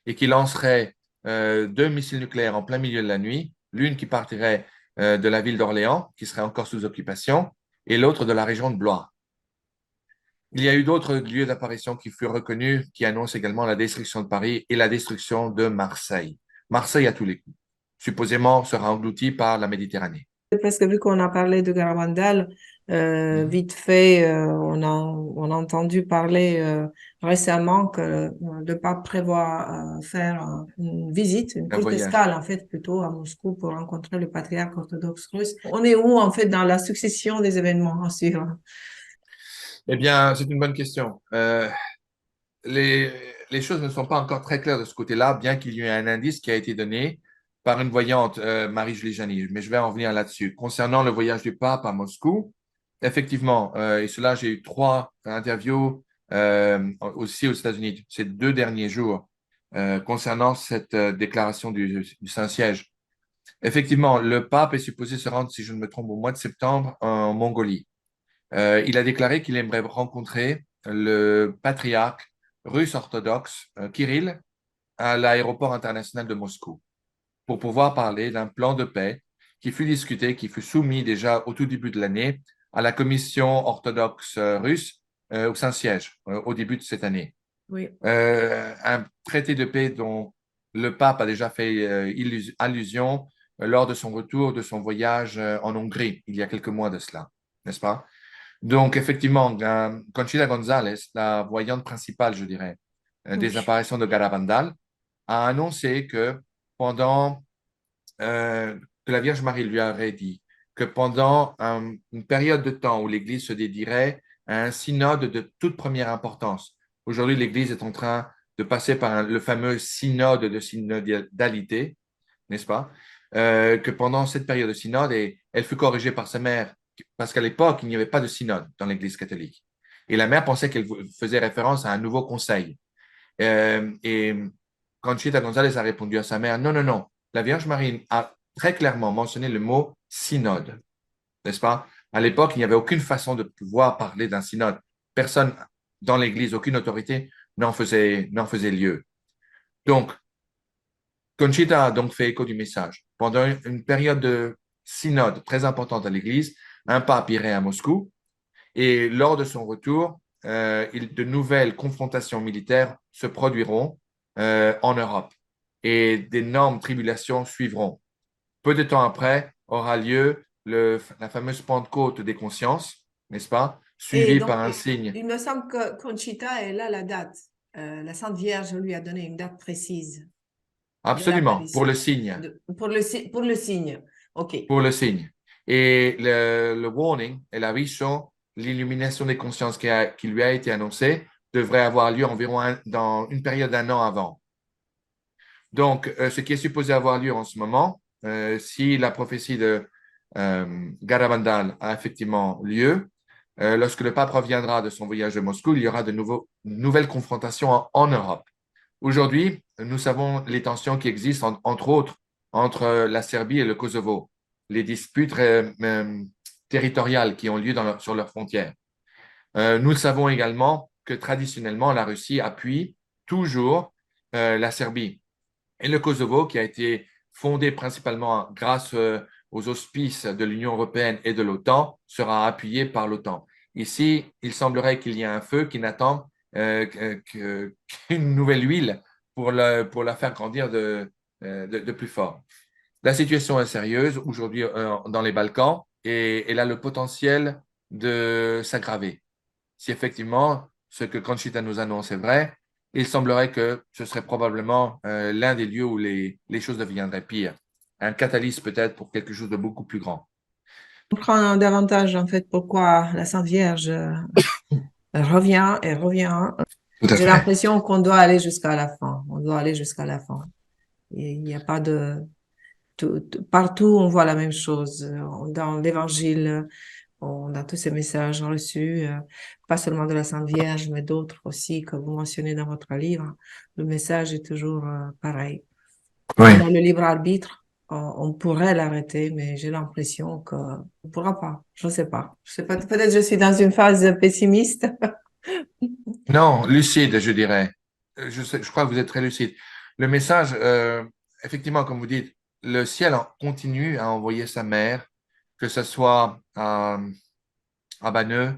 et qui lanceraient deux missiles nucléaires en plein milieu de la nuit, l'une qui partirait de la ville d'Orléans, qui serait encore sous occupation, et l'autre de la région de Blois. Il y a eu d'autres lieux d'apparition qui furent reconnus, qui annoncent également la destruction de Paris et la destruction de Marseille. Marseille à tous les coups, supposément sera engloutie par la Méditerranée. Parce que vu qu'on a parlé de Garabandal, vite fait, on a entendu parler récemment que le pape prévoit faire une visite, une Un courte voyage. escale en fait plutôt à Moscou pour rencontrer le patriarche orthodoxe russe. On est où en fait dans la succession des événements à suivre? Eh bien, c'est une bonne question. Les, les choses ne sont pas encore très claires de ce côté-là, bien qu'il y ait un indice qui a été donné par une voyante, Marie-Julie Janin, mais je vais en venir là-dessus. Concernant le voyage du pape à Moscou, effectivement, et cela, j'ai eu trois interviews aussi aux États-Unis ces 2 derniers jours concernant cette déclaration du Saint-Siège. Effectivement, le pape est supposé se rendre, si je ne me trompe, au mois de septembre en Mongolie. Il a déclaré qu'il aimerait rencontrer le patriarche russe orthodoxe Kirill à l'aéroport international de Moscou pour pouvoir parler d'un plan de paix qui fut discuté, qui fut soumis déjà au tout début de l'année à la commission orthodoxe russe au Saint-Siège au début de cette année. Oui. Un traité de paix dont le pape a déjà fait allusion lors de son retour de son voyage en Hongrie il y a quelques mois de cela, n'est-ce pas? Donc, effectivement, Conchita González, la voyante principale, je dirais, des Oui. apparitions de Garabandal, a annoncé que pendant que la Vierge Marie lui aurait dit que pendant une période de temps où l'Église se dédierait à un synode de toute première importance, aujourd'hui l'Église est en train de passer par le fameux synode de synodalité, n'est-ce pas? Que pendant cette période de synode, et elle fut corrigée par sa mère, parce qu'à l'époque, il n'y avait pas de synode dans l'Église catholique. Et la mère pensait qu'elle faisait référence à un nouveau conseil. Et Conchita González a répondu à sa mère, non, non, non, la Vierge Marie a très clairement mentionné le mot synode, n'est-ce pas? À l'époque, il n'y avait aucune façon de pouvoir parler d'un synode. Personne dans l'Église, aucune autorité n'en faisait lieu. Donc, Conchita a donc fait écho du message. Pendant une période de synode très importante à l'Église, un pape irait à Moscou et lors de son retour, de nouvelles confrontations militaires se produiront en Europe et d'énormes tribulations suivront. Peu de temps après aura lieu la fameuse Pentecôte des consciences, n'est-ce pas, Et suivie donc, par un signe. il me semble que Conchita est là la date. La Sainte Vierge lui a donné une date précise de Absolument, pour le l'apparition, signe, pour le signe. OK. pour le signe. Et le warning et l'aviso, l'illumination des consciences qui lui a été annoncée, devrait avoir lieu environ dans une période d'un an avant. Donc, ce qui est supposé avoir lieu en ce moment, si la prophétie de Garabandal a effectivement lieu, lorsque le pape reviendra de son voyage de Moscou, il y aura de nouvelles confrontations en Europe. Aujourd'hui, nous savons les tensions qui existent, entre autres, entre la Serbie et le Kosovo, les disputes territoriales qui ont lieu sur leurs frontières. Nous savons également que traditionnellement, la Russie appuie toujours la Serbie. Et le Kosovo, qui a été fondé principalement grâce aux auspices de l'Union européenne et de l'OTAN, sera appuyé par l'OTAN. Ici, il semblerait qu'il y ait un feu qui n'attend qu'une nouvelle huile pour la faire grandir de plus fort. La situation est sérieuse aujourd'hui dans les Balkans et elle a le potentiel de s'aggraver. Si effectivement ce que Conchita nous annonce est vrai, il semblerait que ce serait probablement l'un des lieux où les choses deviendraient pires. Un catalyse peut-être pour quelque chose de beaucoup plus grand. Je comprends davantage, en fait, pourquoi la Sainte Vierge revient et revient. Tout à J'ai fait. l'impression qu'on doit aller jusqu'à la fin. On doit aller jusqu'à la fin. Et il n'y a pas de... partout, on voit la même chose. Dans l'Évangile, on a tous ces messages reçus, pas seulement de la Sainte Vierge, mais d'autres aussi que vous mentionnez dans votre livre. Le message est toujours pareil. Oui. On a le libre arbitre. On pourrait l'arrêter, mais j'ai l'impression qu'on ne pourra pas. Je ne sais pas. Je sais pas. Peut-être que je suis dans une phase pessimiste. Non, lucide, je dirais. Je crois que vous êtes très lucide. Le message, effectivement, comme vous dites, le ciel continue à envoyer sa mère, que ce soit à Banneux,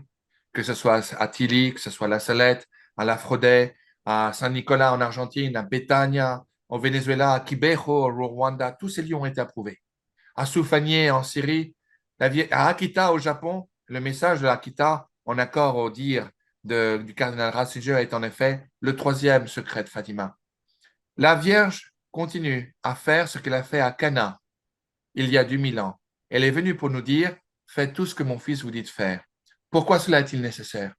que ce soit à Tilly, que ce soit à La Salette, à La Fraudet, à Saint-Nicolas en Argentine, à Betania, au Venezuela, à Kibeho, au Rwanda, tous ces lieux ont été approuvés. À Soufanié en Syrie, à Akita au Japon, le message de Akita, en accord au dire du cardinal Ratzinger, est en effet le troisième secret de Fatima. La Vierge continue à faire ce qu'elle a fait à Cana il y a 2000 ans. Elle est venue pour nous dire, faites tout ce que mon fils vous dit de faire. Pourquoi cela est-il nécessaire?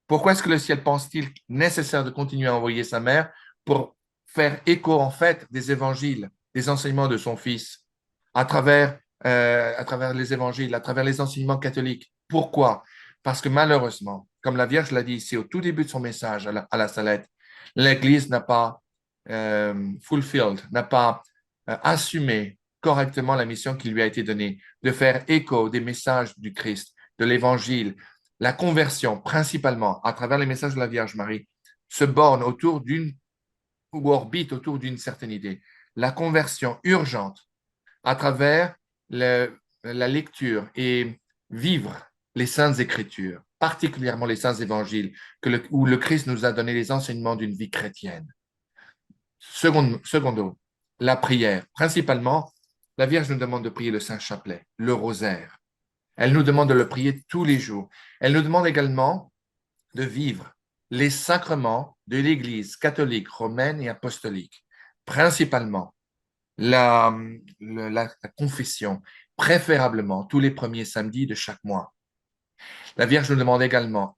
Pourquoi est-ce que le ciel pense-t-il nécessaire de continuer à envoyer sa mère pour faire écho en fait des évangiles, des enseignements de son fils à travers les évangiles, à travers les enseignements catholiques? Pourquoi? Parce que malheureusement, comme la Vierge l'a dit ici au tout début de son message à la Salette, l'Église n'a pas fulfilled, n'a pas assumé correctement la mission qui lui a été donnée, de faire écho des messages du Christ, de l'Évangile. La conversion, principalement à travers les messages de la Vierge Marie, se borne autour d'une ou orbite autour d'une certaine idée. La conversion urgente à travers la lecture et vivre les saintes écritures, particulièrement les saints évangiles, où le Christ nous a donné les enseignements d'une vie chrétienne. Secondo, la prière. Principalement, la Vierge nous demande de prier le Saint Chapelet, le rosaire. Elle nous demande de le prier tous les jours. Elle nous demande également de vivre les sacrements de l'Église catholique, romaine et apostolique. Principalement, la confession, préférablement tous les premiers samedis de chaque mois. La Vierge nous demande également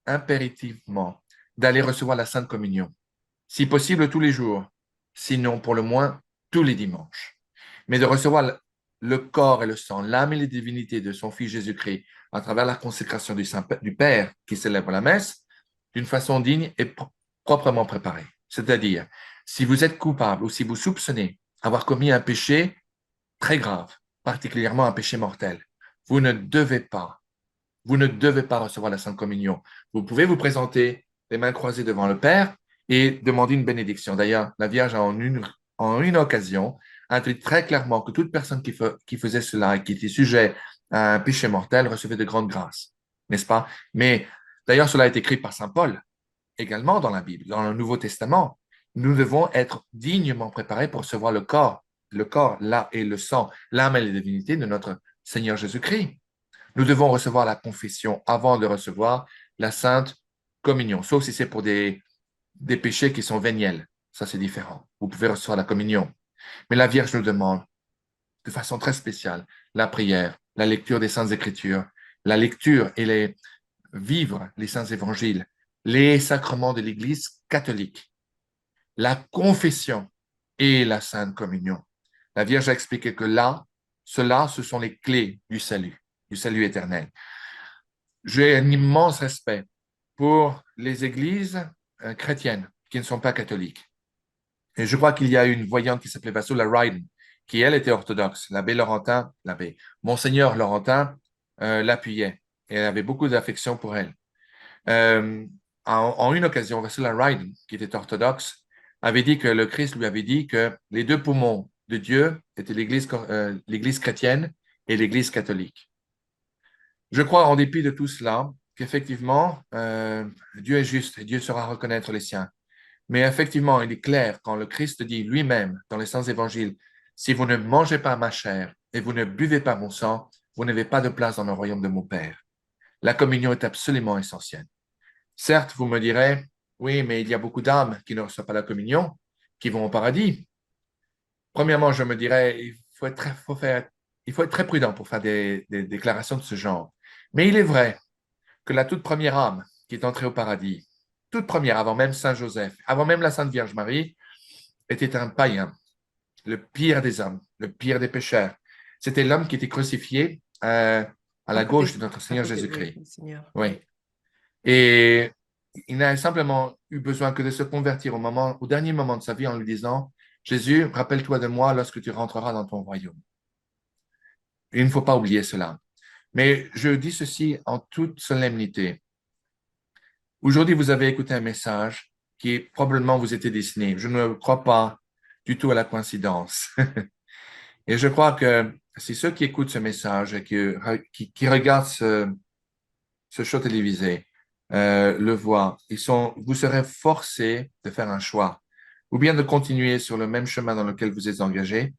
impérativement d'aller recevoir la Sainte Communion, si possible tous les jours, sinon pour le moins tous les dimanches, mais de recevoir le corps et le sang, l'âme et les divinités de son Fils Jésus-Christ à travers la consécration du Père qui célèbre la messe d'une façon digne et proprement préparée. C'est-à-dire, si vous êtes coupable ou si vous soupçonnez avoir commis un péché très grave, particulièrement un péché mortel, vous ne devez pas, vous ne devez pas recevoir la Sainte Communion. Vous pouvez vous présenter les mains croisées devant le Père et demander une bénédiction. D'ailleurs, la Vierge a en une occasion indiqué très clairement que toute personne qui faisait cela et qui était sujet à un péché mortel recevait de grandes grâces, n'est-ce pas? Mais d'ailleurs, cela est écrit par Saint Paul également dans la Bible, dans le Nouveau Testament. Nous devons être dignement préparés pour recevoir le corps, là et le sang, l'âme et la divinité de notre Seigneur Jésus-Christ. Nous devons recevoir la confession avant de recevoir la Sainte Communion, sauf si c'est pour des péchés qui sont véniels. Ça, c'est différent. Vous pouvez recevoir la communion. Mais la Vierge nous demande, de façon très spéciale, la prière, la lecture des Saintes Écritures, la lecture et vivre les Saints Évangiles, les sacrements de l'Église catholique, la confession et la Sainte Communion. La Vierge a expliqué que là, ce sont les clés du salut éternel. J'ai un immense respect pour les églises chrétiennes qui ne sont pas catholiques. Et je crois qu'il y a une voyante qui s'appelait Vassula Ryden, qui elle était orthodoxe. Monseigneur Laurentin l'appuyait et avait beaucoup d'affection pour elle. Euh, en une occasion, Russell Ryden, qui était orthodoxe, avait dit que le Christ lui avait dit que les deux poumons de Dieu étaient l'Église chrétienne et l'Église catholique. Je crois, en dépit de tout cela, qu'effectivement, Dieu est juste et Dieu saura reconnaître les siens. Mais effectivement, il est clair quand le Christ dit lui-même dans les saints évangiles, si vous ne mangez pas ma chair et vous ne buvez pas mon sang, vous n'avez pas de place dans le royaume de mon Père. La communion est absolument essentielle. Certes, vous me direz, oui, mais il y a beaucoup d'âmes qui ne reçoivent pas la communion, qui vont au paradis. Premièrement, je me dirais, il faut être très prudent pour faire des déclarations de ce genre. Mais il est vrai que la toute première âme qui est entrée au paradis, toute première, avant même Saint Joseph, avant même la Sainte Vierge Marie, était un païen, le pire des hommes, le pire des pécheurs. C'était l'homme qui était crucifié à la gauche de notre Seigneur Jésus-Christ. Oui, Seigneur. Oui. Et il n'a simplement eu besoin que de se convertir au dernier moment de sa vie en lui disant, Jésus, rappelle-toi de moi lorsque tu rentreras dans ton royaume. Il ne faut pas oublier cela. Mais je dis ceci en toute solennité. Aujourd'hui, vous avez écouté un message qui probablement vous était destiné. Je ne crois pas du tout à la coïncidence. Et je crois que si ceux qui écoutent ce message et qui regardent ce show télévisé le voient, vous serez forcés de faire un choix, ou bien de continuer sur le même chemin dans lequel vous êtes engagé,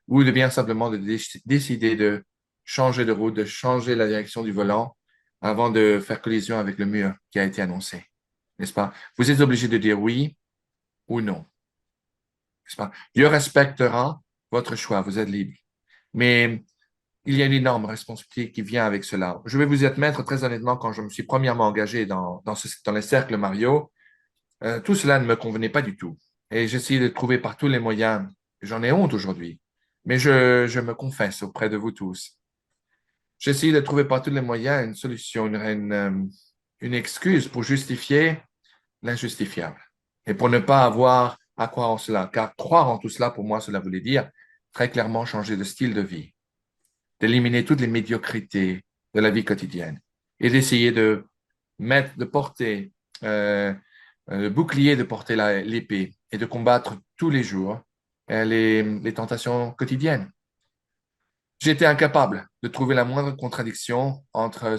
ou de bien simplement de décider de changer de route, de changer la direction du volant avant de faire collision avec le mur qui a été annoncé, n'est-ce pas? Vous êtes obligé de dire oui ou non, n'est-ce pas? Dieu respectera votre choix, vous êtes libre. Mais il y a une énorme responsabilité qui vient avec cela. Je vais vous admettre très honnêtement, quand je me suis premièrement engagé dans les cercles Mario, tout cela ne me convenait pas du tout. Et j'essayais de trouver par tous les moyens, j'en ai honte aujourd'hui, mais je me confesse auprès de vous tous. J'essayais de trouver par tous les moyens une solution, une excuse pour justifier l'injustifiable et pour ne pas avoir à croire en cela. Car croire en tout cela, pour moi, cela voulait dire très clairement changer de style de vie, d'éliminer toutes les médiocrités de la vie quotidienne et d'essayer de porter le bouclier, de porter l'épée et de combattre tous les jours les tentations quotidiennes. J'étais incapable de trouver la moindre contradiction entre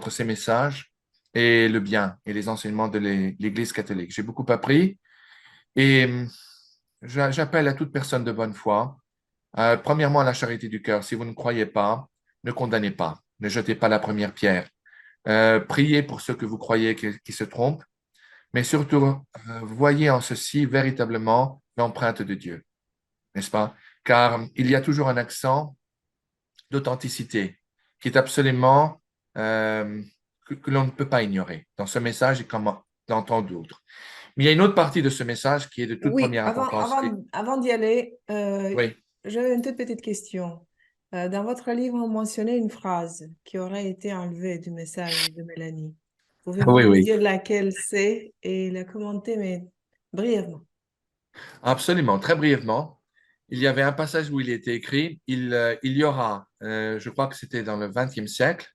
ces messages et le bien et les enseignements de l'Église catholique. J'ai beaucoup appris et j'appelle à toute personne de bonne foi, premièrement, à la charité du cœur. Si vous ne croyez pas, ne condamnez pas, ne jetez pas la première pierre. Priez pour ceux que vous croyez qui se trompent, mais surtout, voyez en ceci véritablement l'empreinte de Dieu, n'est-ce pas? Car il y a toujours un accent d'authenticité qui est absolument que l'on ne peut pas ignorer dans ce message et comme dans tant d'autres. Mais il y a une autre partie de ce message qui est de toute Oui, première importance. avant d'y aller, Oui, j'avais une toute petite question. Dans votre livre, vous mentionnez une phrase qui aurait été enlevée du message de Mélanie. Pouvez-vous oui, nous oui, dire laquelle c'est et la commenter, mais brièvement? absolument. Très brièvement, il y avait un passage où il était écrit, il y aura, je crois que c'était dans le XXe siècle,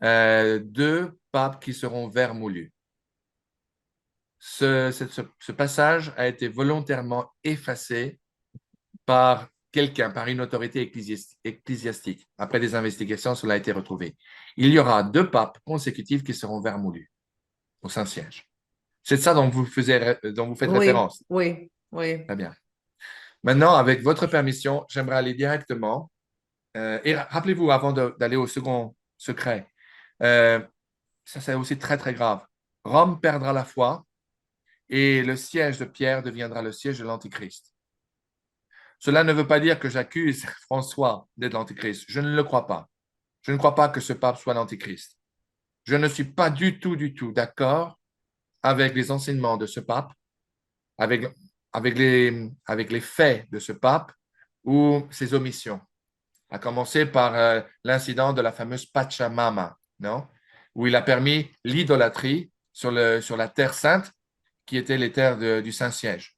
deux papes qui seront vermoulus. Ce passage a été volontairement effacé par quelqu'un, par une autorité ecclésiastique. Après des investigations, cela a été retrouvé. Il y aura deux papes consécutifs qui seront vermoulus au Saint-Siège. C'est de ça dont vous faites Oui, référence. oui, oui. Très bien. Maintenant, avec votre permission, j'aimerais aller directement. Et rappelez-vous, avant d'aller au second secret, euh, ça c'est aussi très, très grave. Rome perdra la foi et le siège de Pierre deviendra le siège de l'Antichrist. Cela ne veut pas dire que j'accuse François d'être l'Antichrist. Je ne le crois pas. Je ne crois pas que ce pape soit l'Antichrist. Je ne suis pas du tout d'accord avec les enseignements de ce pape, avec, avec les faits de ce pape ou ses omissions, à commencer par l'incident de la fameuse Pachamama, non? Où il a permis l'idolâtrie sur la terre sainte qui était les terres du Saint-Siège.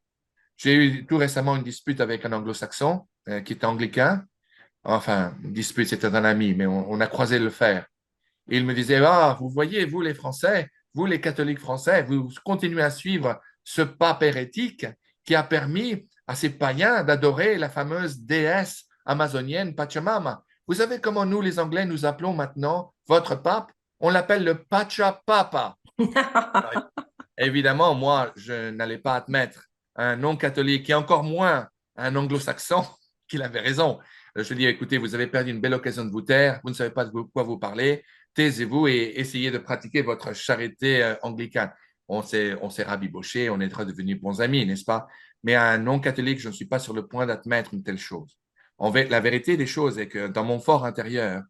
J'ai eu tout récemment une dispute avec un anglo-saxon qui était anglican. Enfin, une dispute, c'était un ami, mais on a croisé le fer. Et il me disait, ah, vous voyez, vous les Français, vous les catholiques français, vous continuez à suivre ce pape hérétique qui a permis à ces païens d'adorer la fameuse déesse amazonienne Pachamama. Vous savez comment nous, les Anglais, nous appelons maintenant votre pape? On l'appelle le Pachapapa. Évidemment, moi, je n'allais pas admettre un non-catholique et encore moins un anglo-saxon qu'il avait raison. Je dis, écoutez, vous avez perdu une belle occasion de vous taire, vous ne savez pas de quoi vous parlez, taisez-vous et essayez de pratiquer votre charité anglicane. On s'est rabiboché, on est devenus bons amis, n'est-ce pas? Mais un non-catholique, je ne suis pas sur le point d'admettre une telle chose. La vérité des choses est que dans mon fort intérieur,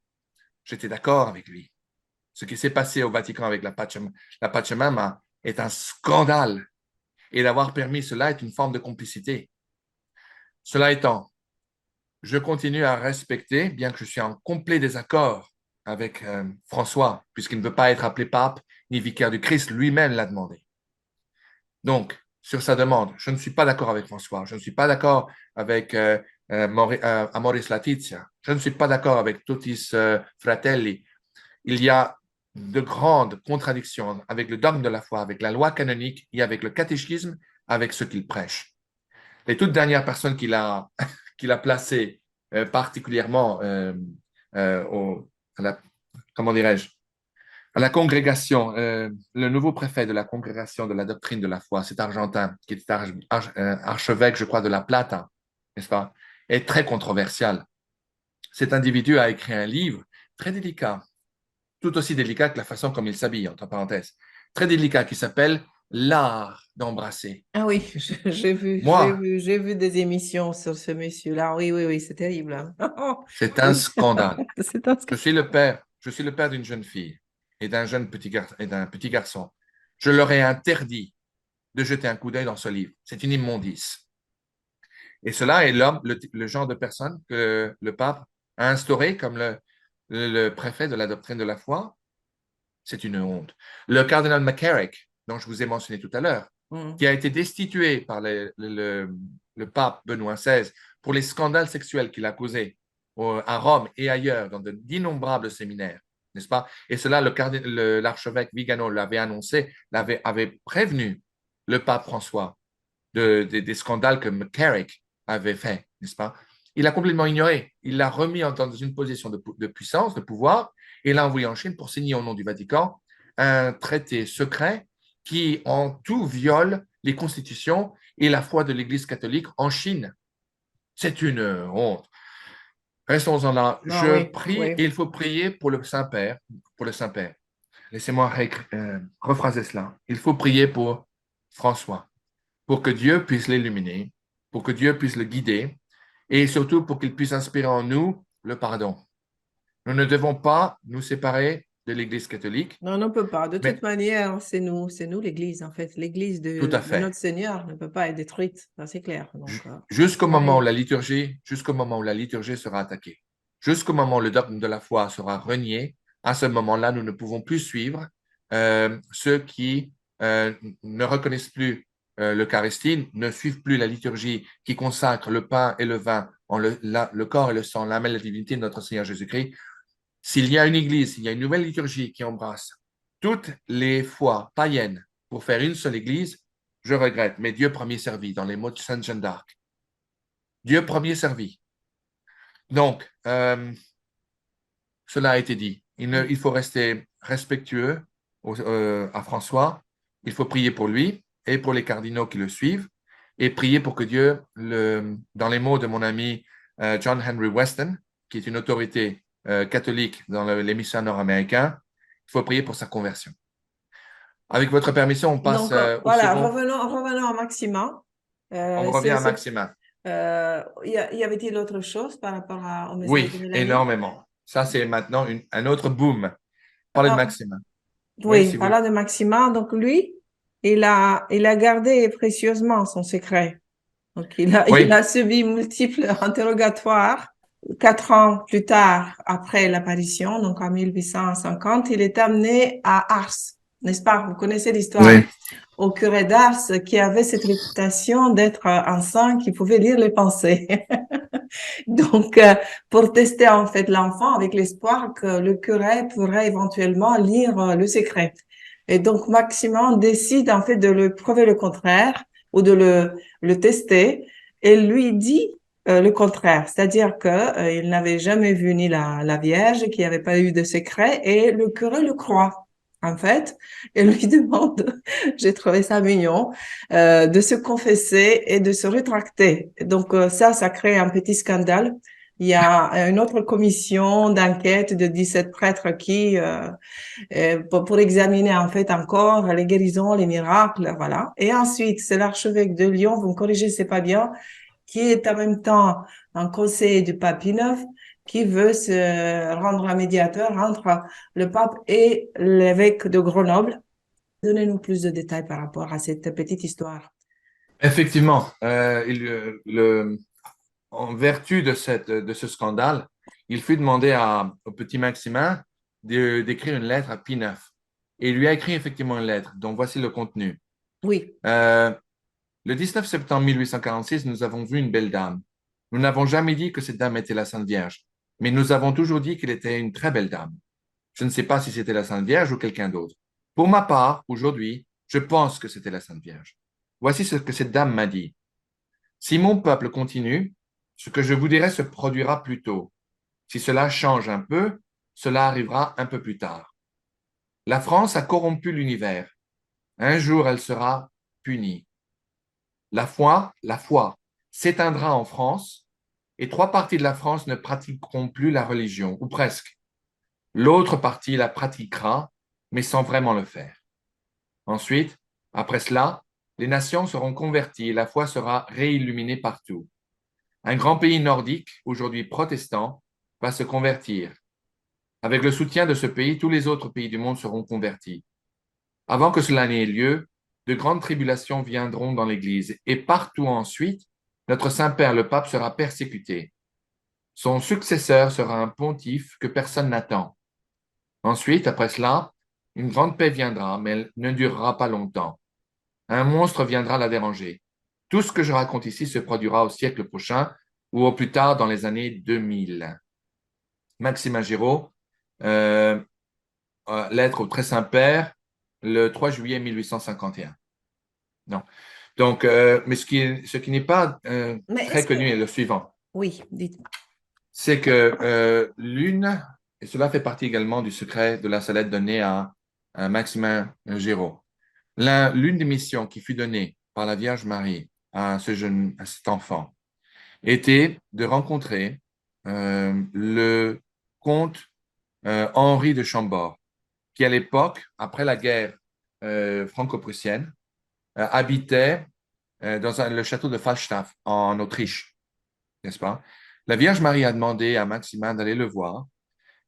j'étais d'accord avec lui. Ce qui s'est passé au Vatican avec la Pachamama est un scandale. Et d'avoir permis cela est une forme de complicité. Cela étant, je continue à respecter, bien que je suis en complet désaccord avec François, puisqu'il ne veut pas être appelé pape ni vicaire du Christ, lui-même l'a demandé. Donc, sur sa demande, je ne suis pas d'accord avec François, je ne suis pas d'accord avec Amoris Laetitia, je ne suis pas d'accord avec Totis Fratelli. Il y a de grandes contradictions avec le dogme de la foi, avec la loi canonique et avec le catéchisme, avec ce qu'il prêche. Les toutes dernières personnes qu'il a placées particulièrement comment dirais-je, à la congrégation, le nouveau préfet de la congrégation de la doctrine de la foi, c'est Argentin, qui est archevêque, je crois, de La Plata, n'est-ce pas, est très controversial. Cet individu a écrit un livre très délicat, tout aussi délicat que la façon comme il s'habille, entre parenthèses, très délicat, qui s'appelle L'art d'embrasser. Ah oui, j'ai Moi, vu des émissions sur ce monsieur-là. Oui, oui, oui, c'est terrible, hein. c'est un Oui, scandale. c'est un Je scandale. suis le père d'une jeune fille et d'un petit garçon. Je leur ai interdit de jeter un coup d'œil dans ce livre. C'est une immondice. Et cela est le genre de personne que le pape a instauré comme le préfet de la doctrine de la foi. C'est une honte. Le cardinal McCarrick, dont je vous ai mentionné tout à l'heure, qui a été destitué par le pape Benoît XVI pour les scandales sexuels qu'il a causés à Rome et ailleurs, dans d'innombrables séminaires, n'est-ce pas? Et cela, l'archevêque Vigano l'avait annoncé, avait prévenu le pape François des scandales que McCarrick avait fait, n'est-ce pas? Il a complètement ignoré. Il l'a remis dans une position de puissance, de pouvoir, et l'a envoyé en Chine pour signer au nom du Vatican un traité secret qui en tout viole les constitutions et la foi de l'Église catholique en Chine. C'est une honte. Restons-en là. Ah Je oui, prie oui. et il faut prier pour le Saint-Père. Pour le Saint-Père. Laissez-moi rephraser cela. Il faut prier pour François, pour que Dieu puisse l'illuminer, pour que Dieu puisse le guider et surtout pour qu'il puisse inspirer en nous le pardon. Nous ne devons pas nous séparer de l'Église catholique, Non, on ne peut pas. De toute mais manière, c'est nous l'Église, en fait. L'Église tout à de notre fait. Seigneur ne peut pas être détruite, ça c'est clair. Donc, pareil. Jusqu'au moment où la liturgie sera attaquée, jusqu'au moment où le dogme de la foi sera renié, à ce moment-là, nous ne pouvons plus suivre ceux qui ne reconnaissent plus l'Eucharistie, ne suivent plus la liturgie qui consacre le pain et le vin en le corps et le sang, l'âme et la divinité de notre Seigneur Jésus-Christ. S'il y a une église, s'il y a une nouvelle liturgie qui embrasse toutes les foi païennes pour faire une seule église, je regrette, mais Dieu premier servi, dans les mots de Sainte Jeanne d'Arc. Dieu premier servi. Donc, cela a été dit. Il faut rester respectueux à François. Il faut prier pour lui et pour les cardinaux qui le suivent et prier pour que Dieu, dans les mots de mon ami John Henry Weston, qui est une autorité catholique dans l'hémisphère nord-américain, il faut prier pour sa conversion. Avec votre permission, on passe Donc, au voilà, second. revenons à Maxima. On revient à Maximin. Y avait-il autre chose par rapport au message Oui, de Mélanie? énormément. Ça, c'est maintenant un autre boom. Parlez de Ah, Maximin. Oui, oui, si vous. parlant de Maxima, donc lui, il a gardé précieusement son secret. Donc, il Oui, a subi multiples interrogatoires. 4 ans plus tard, après l'apparition, donc en 1850, il est amené à Ars, n'est-ce pas? Vous connaissez l'histoire oui. au curé d'Ars qui avait cette réputation d'être un saint qui pouvait lire les pensées. Donc, pour tester en fait l'enfant avec l'espoir que le curé pourrait éventuellement lire le secret. Et donc, Maximin décide en fait de le prouver le contraire ou de le tester et lui dit le contraire, c'est-à-dire que il n'avait jamais vu ni la Vierge, qu'il n'y avait pas eu de secret et le curé le croit. En fait, et lui demande, j'ai trouvé ça mignon, de se confesser et de se rétracter. Donc ça crée un petit scandale. Il y a une autre commission d'enquête de 17 prêtres qui pour examiner en fait encore les guérisons, les miracles, voilà. Et ensuite, c'est l'archevêque de Lyon, vous me corrigez, c'est pas bien, qui est en même temps un conseiller du pape Pie IX, qui veut se rendre un médiateur entre le pape et l'évêque de Grenoble. Donnez-nous plus de détails par rapport à cette petite histoire. Effectivement, en vertu de ce scandale, il fut demandé au petit Maximin d'écrire une lettre à Pie IX. Et il lui a écrit effectivement une lettre, dont voici le contenu. Oui, Euh, le 19 septembre 1846, nous avons vu une belle dame. Nous n'avons jamais dit que cette dame était la Sainte Vierge, mais nous avons toujours dit qu'elle était une très belle dame. Je ne sais pas si c'était la Sainte Vierge ou quelqu'un d'autre. Pour ma part, aujourd'hui, je pense que c'était la Sainte Vierge. Voici ce que cette dame m'a dit. Si mon peuple continue, ce que je vous dirai se produira plus tôt. Si cela change un peu, cela arrivera un peu plus tard. La France a corrompu l'univers. Un jour, elle sera punie. La foi s'éteindra en France et trois parties de la France ne pratiqueront plus la religion, ou presque. L'autre partie la pratiquera, mais sans vraiment le faire. Ensuite, après cela, les nations seront converties et la foi sera réilluminée partout. Un grand pays nordique, aujourd'hui protestant, va se convertir. Avec le soutien de ce pays, tous les autres pays du monde seront convertis. Avant que cela n'ait lieu, de grandes tribulations viendront dans l'Église et partout ensuite, notre Saint-Père le Pape sera persécuté. Son successeur sera un pontife que personne n'attend. Ensuite, après cela, une grande paix viendra, mais elle ne durera pas longtemps. Un monstre viendra la déranger. Tout ce que je raconte ici se produira au siècle prochain ou au plus tard dans les années 2000. Maximin Giraud, euh, lettre au Très Saint-Père, le 3 juillet 1851. Non. Donc, mais ce qui n'est pas mais très est-ce que... connu est le suivant. Oui, dites. C'est que l'une, et cela fait partie également du secret de la salette donnée à Maximin Giraud, l'une des missions qui fut donnée par la Vierge Marie à cet enfant, était de rencontrer le comte Henri de Chambord, qui à l'époque, après la guerre franco-prussienne, habitait dans le château de Falstaff en Autriche, n'est-ce pas? La Vierge Marie a demandé à Maximin d'aller le voir,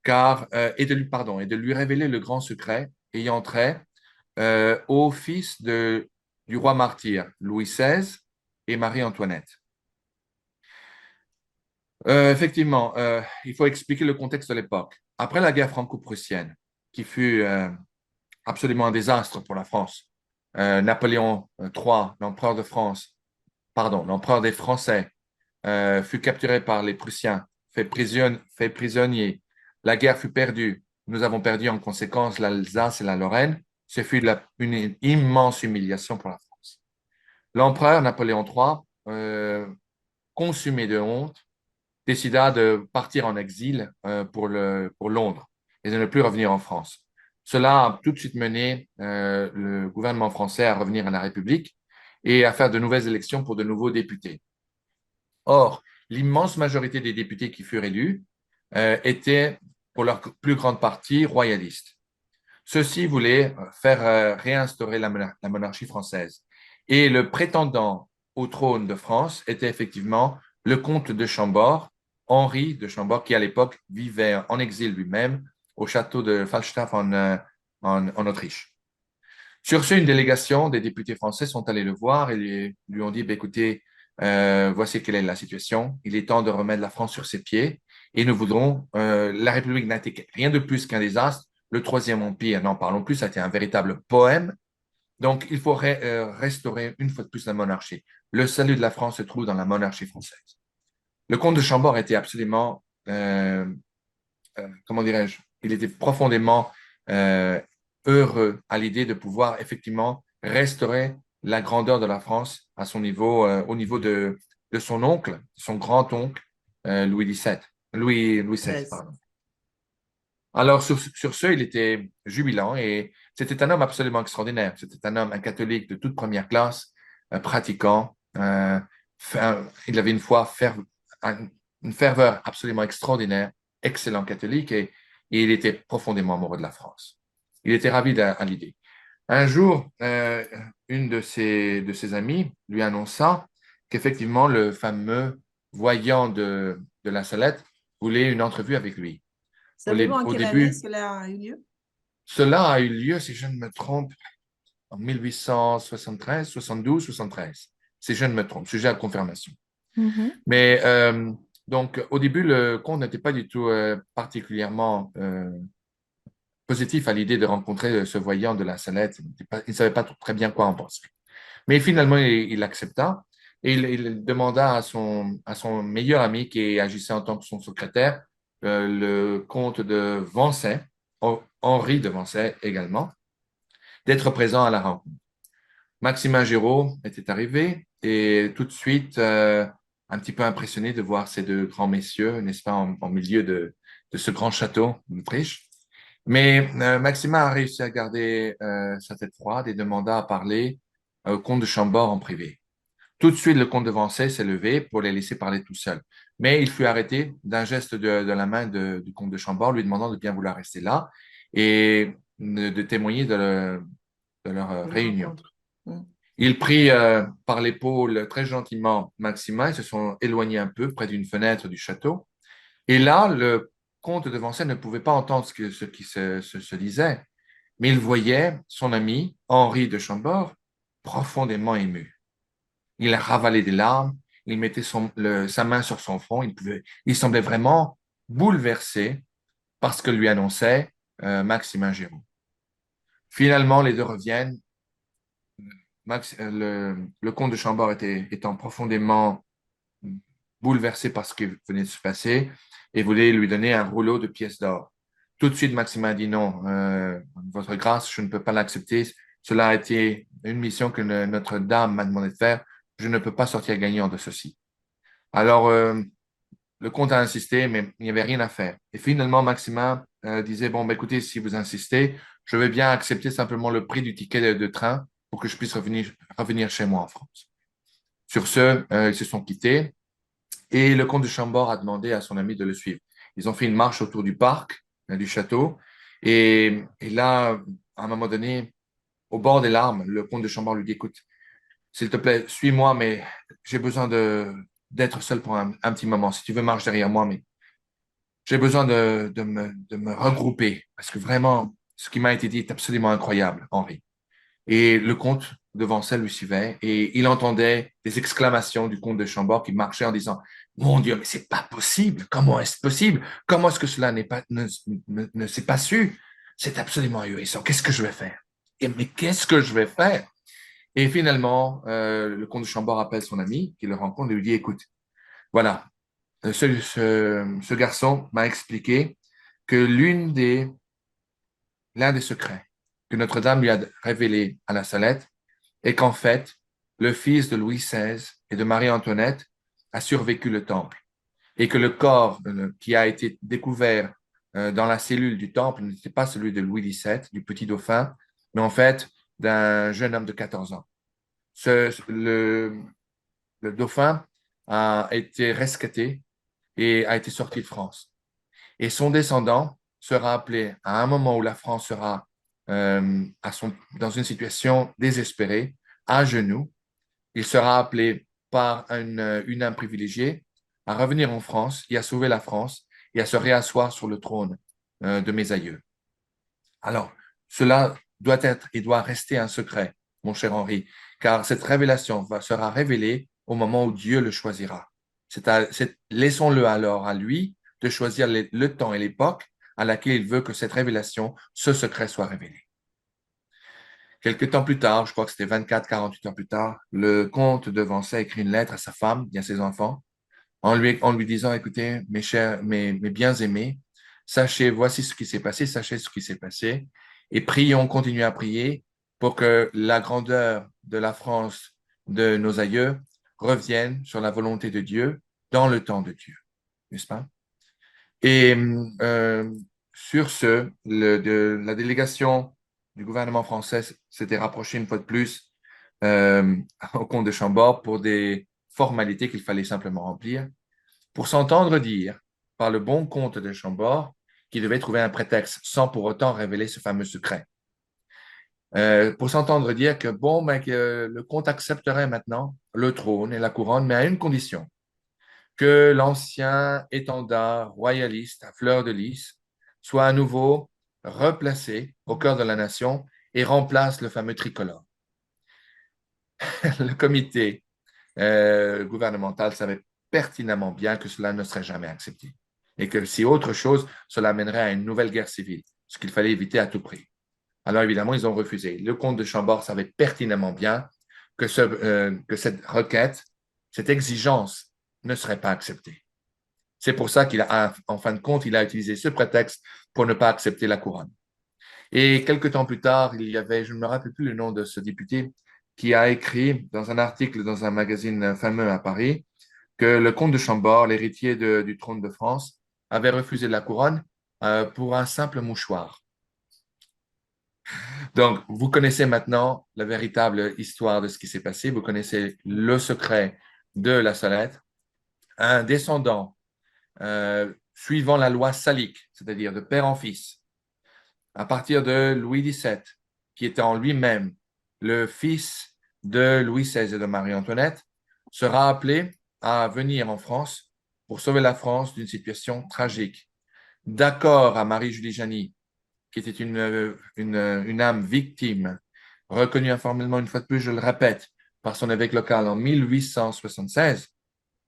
et de lui révéler le grand secret ayant trait au fils du roi martyr Louis XVI et Marie-Antoinette. Effectivement, il faut expliquer le contexte de l'époque. Après la guerre franco-prussienne, qui fut absolument un désastre pour la France, Napoléon III, l'empereur de France, pardon, l'empereur des Français, fut capturé par les Prussiens, fait prisonnier. La guerre fut perdue. Nous avons perdu en conséquence l'Alsace et la Lorraine. Ce fut une immense humiliation pour la France. L'empereur Napoléon III, consumé de honte, décida de partir en exil pour Londres et de ne plus revenir en France. Cela a tout de suite mené le gouvernement français à revenir à la République et à faire de nouvelles élections pour de nouveaux députés. Or, l'immense majorité des députés qui furent élus étaient, pour leur plus grande partie, royalistes. Ceux-ci voulaient faire réinstaurer la monarchie française. Et le prétendant au trône de France était effectivement le comte de Chambord, Henri de Chambord, qui à l'époque vivait en exil lui-même au château de Falstaff en Autriche. Sur ce, une délégation des députés français sont allés le voir et lui ont dit, bah, écoutez, voici quelle est la situation. Il est temps de remettre la France sur ses pieds et nous voudrons, la République n'a été rien de plus qu'un désastre. Le Troisième Empire, n'en parlons plus, ça a été un véritable poème. Donc, il faut restaurer une fois de plus la monarchie. Le salut de la France se trouve dans la monarchie française. Le comte de Chambord était absolument, comment dirais-je, il était profondément heureux à l'idée de pouvoir effectivement restaurer la grandeur de la France à son niveau, au niveau de son oncle, son grand-oncle, Louis XVII, Louis XVI, Yes. pardon. Alors, sur ce, il était jubilant et c'était un homme absolument extraordinaire. C'était un homme, un catholique de toute première classe, pratiquant. Il avait une foi, une ferveur absolument extraordinaire, excellent catholique et il était profondément amoureux de la France. Il était ravi à l'idée. Un jour, une de ses amies lui annonça qu'effectivement, le fameux voyant de la Salette voulait une entrevue avec lui. Savez-vous en Au quelle année début, cela a eu lieu? cela a eu lieu, si je ne me trompe, en 1873, 72, 73. Si je ne me trompe, sujet à confirmation. Mhm. Mais donc, au début, le comte n'était pas du tout particulièrement positif à l'idée de rencontrer ce voyant de la Salette. Il ne savait pas très bien quoi en penser. Mais finalement, il accepta et il demanda à son meilleur ami qui agissait en tant que son secrétaire, le comte de Vancey, Henri de Vancey également, d'être présent à la rencontre. Maximin Giraud était arrivé et tout de suite, un petit peu impressionné de voir ces deux grands messieurs, n'est-ce pas, en milieu de ce grand château d'Autriche. Mais Maximin a réussi à garder sa tête froide et demanda à parler au comte de Chambord en privé. Tout de suite, le comte de Vancey s'est levé pour les laisser parler tout seul. Mais il fut arrêté d'un geste de la main du comte de Chambord, lui demandant de bien vouloir rester là et de témoigner de leur De la réunion. rencontre. Mm. Il prit par l'épaule très gentiment Maximin, ils se sont éloignés un peu près d'une fenêtre du château. Et là, le comte de Vincennes ne pouvait pas entendre ce qui se disait, mais il voyait son ami, Henri de Chambord, profondément ému. Il ravalait des larmes, il mettait sa main sur son front, il semblait vraiment bouleversé par ce que lui annonçait Maximin Giroud. Finalement, les deux reviennent. Le comte de Chambord étant profondément bouleversé par ce qui venait de se passer et voulait lui donner un rouleau de pièces d'or. Tout de suite, Maximin dit non, Votre Grâce, je ne peux pas l'accepter. Cela a été une mission que Notre-Dame m'a demandé de faire. Je ne peux pas sortir gagnant de ceci. Alors, le comte a insisté, mais il n'y avait rien à faire. Et finalement, Maximin disait, bon, ben, écoutez, si vous insistez, je vais bien accepter simplement le prix du ticket de train pour que je puisse revenir chez moi en France. Sur ce, ils se sont quittés et le comte de Chambord a demandé à son ami de le suivre. Ils ont fait une marche autour du parc, du château. Et là, à un moment donné, au bord des larmes, le comte de Chambord lui dit, écoute, s'il te plaît, suis-moi, mais j'ai besoin d'être seul pour un petit moment. Si tu veux, marche derrière moi, mais j'ai besoin de me regrouper parce que vraiment, ce qui m'a été dit est absolument incroyable, Henri. Et le comte devant ça lui suivait et il entendait des exclamations du comte de Chambord qui marchait en disant, Mon Dieu, mais c'est pas possible. Comment est-ce possible? Comment est-ce que cela ne s'est pas su? C'est absolument ahurissant. Qu'est-ce que je vais faire? Mais qu'est-ce que je vais faire? Et finalement, le comte de Chambord appelle son ami qui le rencontre et lui dit, écoute, voilà, ce garçon m'a expliqué que l'un des secrets que Notre-Dame lui a révélé à la Salette est qu'en fait, le fils de Louis XVI et de Marie-Antoinette a survécu le temple et que le corps qui a été découvert dans la cellule du temple n'était pas celui de Louis XVII, du petit dauphin, mais en fait d'un jeune homme de 14 ans. Ce, le dauphin a été rescaté et a été sorti de France. Et son descendant sera appelé à un moment où la France sera dans une situation désespérée, à genoux. Il sera appelé par une âme privilégiée à revenir en France et à sauver la France et à se réasseoir sur le trône de mes aïeux. Alors, cela doit être et doit rester un secret, mon cher Henri, car cette révélation sera révélée au moment où Dieu le choisira. Laissons-le alors à lui de choisir le temps et l'époque à laquelle il veut que cette révélation, ce secret soit révélé. Quelques temps plus tard, je crois que c'était 24, 48 heures plus tard, le comte de Vancey écrit une lettre à sa femme et à ses enfants en lui disant, écoutez, mes chers, mes bien-aimés, sachez, voici ce qui s'est passé, sachez ce qui s'est passé. Et prions, continuez à prier pour que la grandeur de la France de nos aïeux revienne sur la volonté de Dieu dans le temps de Dieu, n'est-ce pas? Et sur ce, la délégation du gouvernement français s'était rapprochée une fois de plus au comte de Chambord pour des formalités qu'il fallait simplement remplir, pour s'entendre dire par le bon comte de Chambord qu'il devait trouver un prétexte sans pour autant révéler ce fameux secret. Pour s'entendre dire que bon, ben, que le comte accepterait maintenant le trône et la couronne, mais à une condition, que l'ancien étendard royaliste à fleur de lys soit à nouveau replacé au cœur de la nation et remplace le fameux tricolore. Le comité gouvernemental savait pertinemment bien que cela ne serait jamais accepté et que si autre chose, cela mènerait à une nouvelle guerre civile, ce qu'il fallait éviter à tout prix. Alors évidemment, ils ont refusé. Le comte de Chambord savait pertinemment bien que cette requête, cette exigence ne serait pas acceptée. C'est pour ça en fin de compte, il a utilisé ce prétexte pour ne pas accepter la couronne. Et quelques temps plus tard, il y avait, je ne me rappelle plus le nom de ce député, qui a écrit dans un article dans un magazine fameux à Paris que le comte de Chambord, l'héritier du trône de France, avait refusé la couronne pour un simple mouchoir. Donc, vous connaissez maintenant la véritable histoire de ce qui s'est passé. Vous connaissez le secret de la Salette. Un descendant suivant la loi salique, c'est-à-dire de père en fils, à partir de Louis XVII, qui était en lui-même le fils de Louis XVI et de Marie-Antoinette, sera appelé à venir en France pour sauver la France d'une situation tragique. D'accord à Marie-Julie Janis, qui était une âme victime, reconnue informellement une fois de plus, je le répète, par son évêque local en 1876,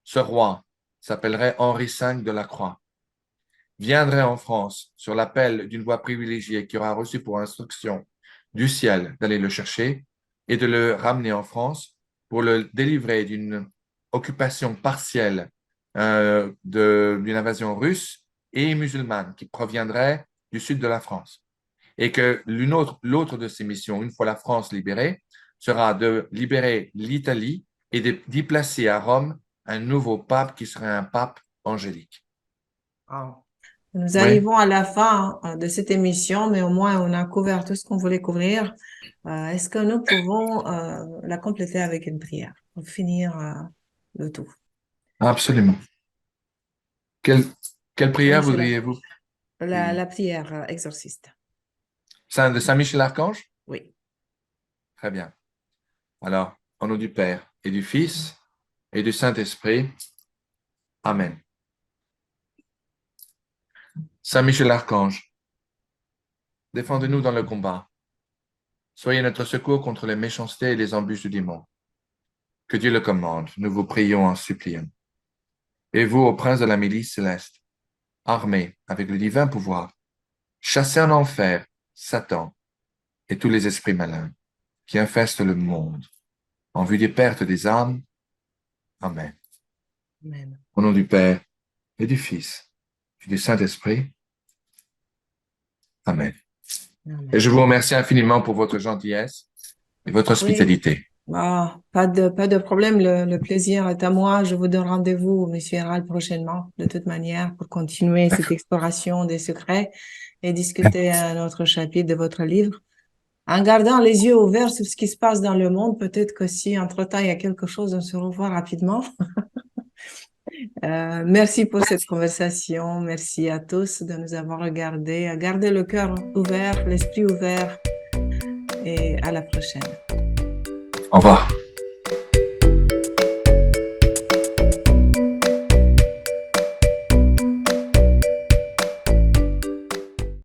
ce roi s'appellerait Henri V de la Croix, viendrait en France sur l'appel d'une voix privilégiée qui aura reçu pour instruction du ciel d'aller le chercher et de le ramener en France pour le délivrer d'une occupation partielle d'une invasion russe et musulmane qui proviendrait du sud de la France. Et que l'autre de ses missions, une fois la France libérée, sera de libérer l'Italie et d'y placer à Rome un nouveau pape qui serait un pape angélique. Wow. Nous Oui, arrivons à la fin de cette émission, mais au moins on a couvert tout ce qu'on voulait couvrir. Est-ce que nous pouvons la compléter avec une prière pour finir le tout? absolument. Quelle prière Saint-Michel, voudriez-vous? la prière exorciste. De Saint-Michel-Archange? Oui. Très bien. Alors, au nom du Père et du Fils et du Saint-Esprit. Amen. Saint-Michel-Archange, défendez-nous dans le combat. Soyez notre secours contre les méchancetés et les embûches du démon. Que Dieu le commande, nous vous prions en suppliant. Et vous, ô prince de la milice céleste, armés avec le divin pouvoir, chassez en enfer Satan et tous les esprits malins qui infestent le monde, en vue des pertes des âmes. Amen. Amen. Au nom du Père et du Fils et du Saint-Esprit. Amen. Amen. Et je vous remercie infiniment pour votre gentillesse et votre Oui. hospitalité. Pas de problème. Le plaisir est à moi. Je vous donne rendez-vous, Monsieur Hérald, prochainement, de toute manière, pour continuer cette exploration des secrets et discuter un autre chapitre de votre livre. En gardant les yeux ouverts sur ce qui se passe dans le monde, peut-être que si entre-temps il y a quelque chose, on se revoit rapidement. Merci pour cette conversation. Merci à tous de nous avoir regardés. Gardez le cœur ouvert, l'esprit ouvert et à la prochaine. Au revoir.